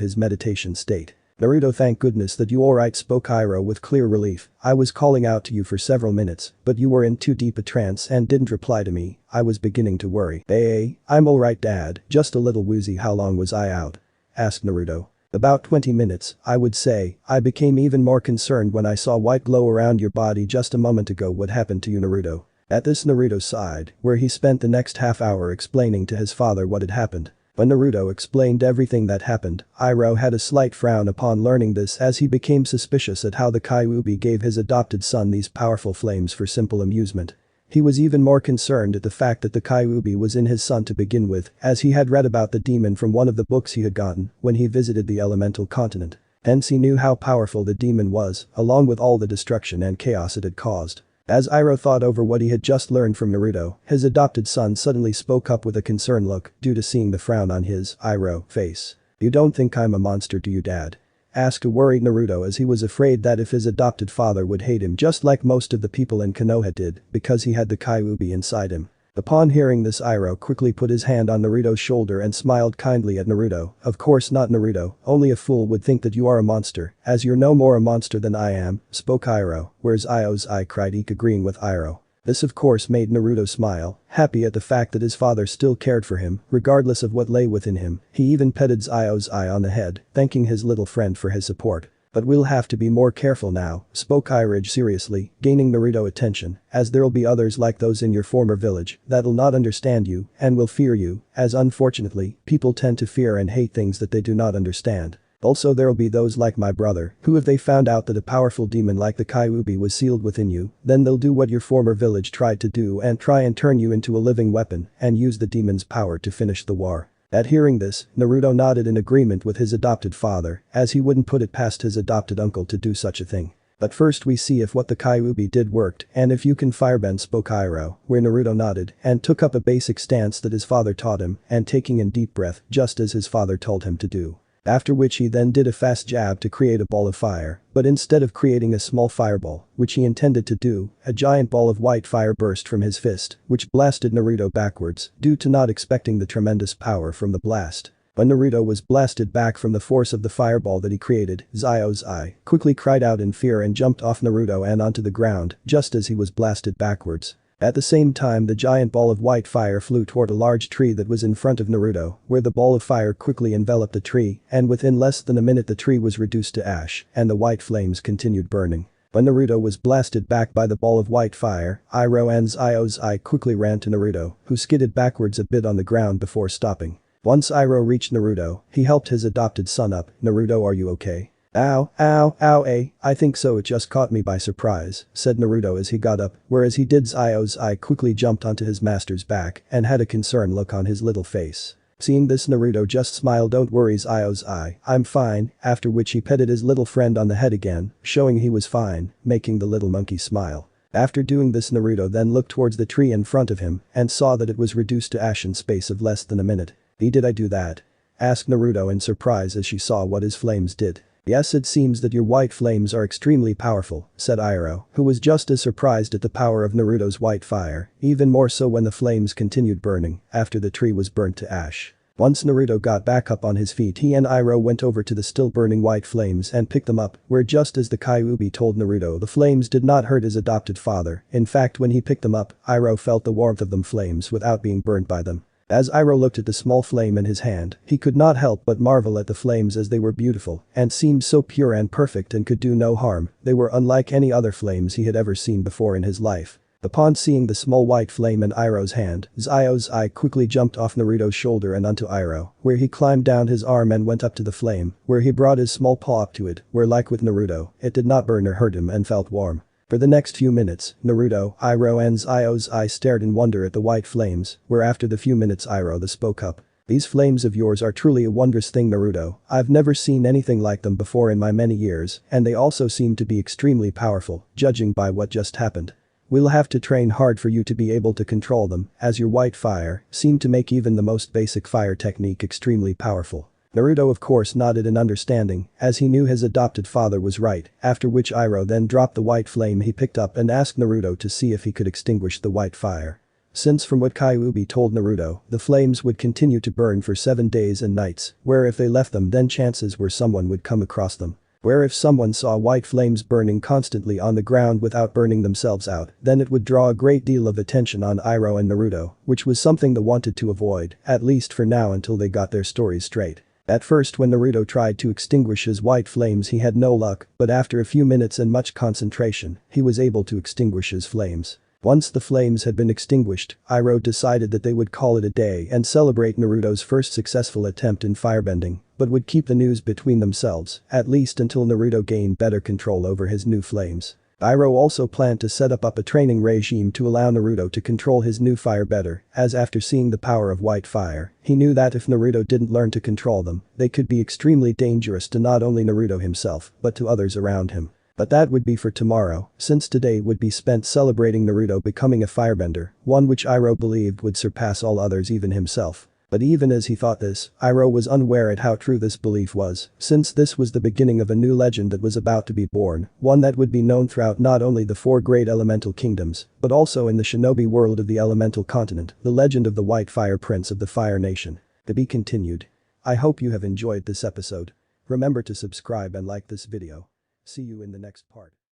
his meditation state. Naruto, thank goodness that you alright, spoke Iroh with clear relief. I was calling out to you for several minutes, but you were in too deep a trance and didn't reply to me. I was beginning to worry. Hey, I'm alright dad, just a little woozy. How long was I out? Asked Naruto. About 20 minutes, I would say. I became even more concerned when I saw white glow around your body just a moment ago. What happened to you, Naruto? At this, Naruto sighed, where he spent the next half hour explaining to his father what had happened. When Naruto explained everything that happened, Iroh had a slight frown upon learning this, as he became suspicious at how the Kyuubi gave his adopted son these powerful flames for simple amusement. He was even more concerned at the fact that the Kyuubi was in his son to begin with, as he had read about the demon from one of the books he had gotten when he visited the elemental continent. Hence he knew how powerful the demon was, along with all the destruction and chaos it had caused. As Iroh thought over what he had just learned from Naruto, his adopted son suddenly spoke up with a concerned look due to seeing the frown on his, Iroh, face. You don't think I'm a monster, do you, Dad? Asked a worried Naruto, as he was afraid that if his adopted father would hate him just like most of the people in Konoha did because he had the Kyuubi inside him. Upon hearing this, Iroh quickly put his hand on Naruto's shoulder and smiled kindly at Naruto. Of course not, Naruto, only a fool would think that you are a monster, as you're no more a monster than I am, spoke Iroh, whereas Iroh's eye cried, agreeing with Iroh. This of course made Naruto smile, happy at the fact that his father still cared for him, regardless of what lay within him. He even petted Zio's eye on the head, thanking his little friend for his support. But we'll have to be more careful now, spoke Iroh seriously, gaining Naruto attention, as there'll be others like those in your former village that'll not understand you and will fear you, as unfortunately, people tend to fear and hate things that they do not understand. Also there'll be those like my brother, who if they found out that a powerful demon like the Kyuubi was sealed within you, then they'll do what your former village tried to do and try and turn you into a living weapon and use the demon's power to finish the war. At hearing this, Naruto nodded in agreement with his adopted father, as he wouldn't put it past his adopted uncle to do such a thing. But first we see if what the Kyuubi did worked and if you can firebend, spoke Iroh, where Naruto nodded and took up a basic stance that his father taught him and taking in deep breath just as his father told him to do. After which he then did a fast jab to create a ball of fire, but instead of creating a small fireball, which he intended to do, a giant ball of white fire burst from his fist, which blasted Naruto backwards, due to not expecting the tremendous power from the blast. When Naruto was blasted back from the force of the fireball that he created, Zio's eye quickly cried out in fear and jumped off Naruto and onto the ground, just as he was blasted backwards. At the same time the giant ball of white fire flew toward a large tree that was in front of Naruto, where the ball of fire quickly enveloped the tree, and within less than a minute the tree was reduced to ash, and the white flames continued burning. When Naruto was blasted back by the ball of white fire, Iroh and Zio's eye quickly ran to Naruto, who skidded backwards a bit on the ground before stopping. Once Iroh reached Naruto, he helped his adopted son up. Naruto, are you okay? Ow, ow, ow, I think so, it just caught me by surprise, said Naruto as he got up, whereas he did Zio's eye quickly jumped onto his master's back and had a concerned look on his little face. Seeing this Naruto just smiled, don't worry Zio's eye, I'm fine, after which he petted his little friend on the head again, showing he was fine, making the little monkey smile. After doing this Naruto then looked towards the tree in front of him and saw that it was reduced to ash in space of less than a minute. Did I do that? Asked Naruto in surprise as she saw what his flames did. Yes, it seems that your white flames are extremely powerful, said Iroh, who was just as surprised at the power of Naruto's white fire, even more so when the flames continued burning after the tree was burnt to ash. Once Naruto got back up on his feet, he and Iroh went over to the still burning white flames and picked them up, where just as the Kyuubi told Naruto, the flames did not hurt his adopted father. In fact, when he picked them up, Iroh felt the warmth of them flames without being burnt by them. As Iroh looked at the small flame in his hand, he could not help but marvel at the flames as they were beautiful and seemed so pure and perfect and could do no harm. They were unlike any other flames he had ever seen before in his life. Upon seeing the small white flame in Iroh's hand, Zio's eye quickly jumped off Naruto's shoulder and onto Iroh, where he climbed down his arm and went up to the flame, where he brought his small paw up to it, where like with Naruto, it did not burn or hurt him and felt warm. For the next few minutes, Naruto, Iroh and Zio's eye stared in wonder at the white flames, where after the few minutes Iroh spoke up. These flames of yours are truly a wondrous thing, Naruto. I've never seen anything like them before in my many years, and they also seem to be extremely powerful, judging by what just happened. We'll have to train hard for you to be able to control them, as your white fire seemed to make even the most basic fire technique extremely powerful. Naruto of course nodded in understanding, as he knew his adopted father was right, after which Iroh then dropped the white flame he picked up and asked Naruto to see if he could extinguish the white fire. Since from what Kyuubi told Naruto, the flames would continue to burn for 7 days and nights, where if they left them then chances were someone would come across them. Where if someone saw white flames burning constantly on the ground without burning themselves out, then it would draw a great deal of attention on Iroh and Naruto, which was something they wanted to avoid, at least for now until they got their stories straight. At first when Naruto tried to extinguish his white flames he had no luck, but after a few minutes and much concentration, he was able to extinguish his flames. Once the flames had been extinguished, Iroh decided that they would call it a day and celebrate Naruto's first successful attempt in firebending, but would keep the news between themselves, at least until Naruto gained better control over his new flames. Iroh also planned to set up a training regime to allow Naruto to control his new fire better, as after seeing the power of white fire, he knew that if Naruto didn't learn to control them, they could be extremely dangerous to not only Naruto himself, but to others around him. But that would be for tomorrow, since today would be spent celebrating Naruto becoming a firebender, one which Iroh believed would surpass all others, even himself. But even as he thought this, Iroh was unaware at how true this belief was, since this was the beginning of a new legend that was about to be born, one that would be known throughout not only the 4 great elemental kingdoms, but also in the shinobi world of the elemental continent, the legend of the White Fire Prince of the Fire Nation. To be continued. I hope you have enjoyed this episode. Remember to subscribe and like this video. See you in the next part.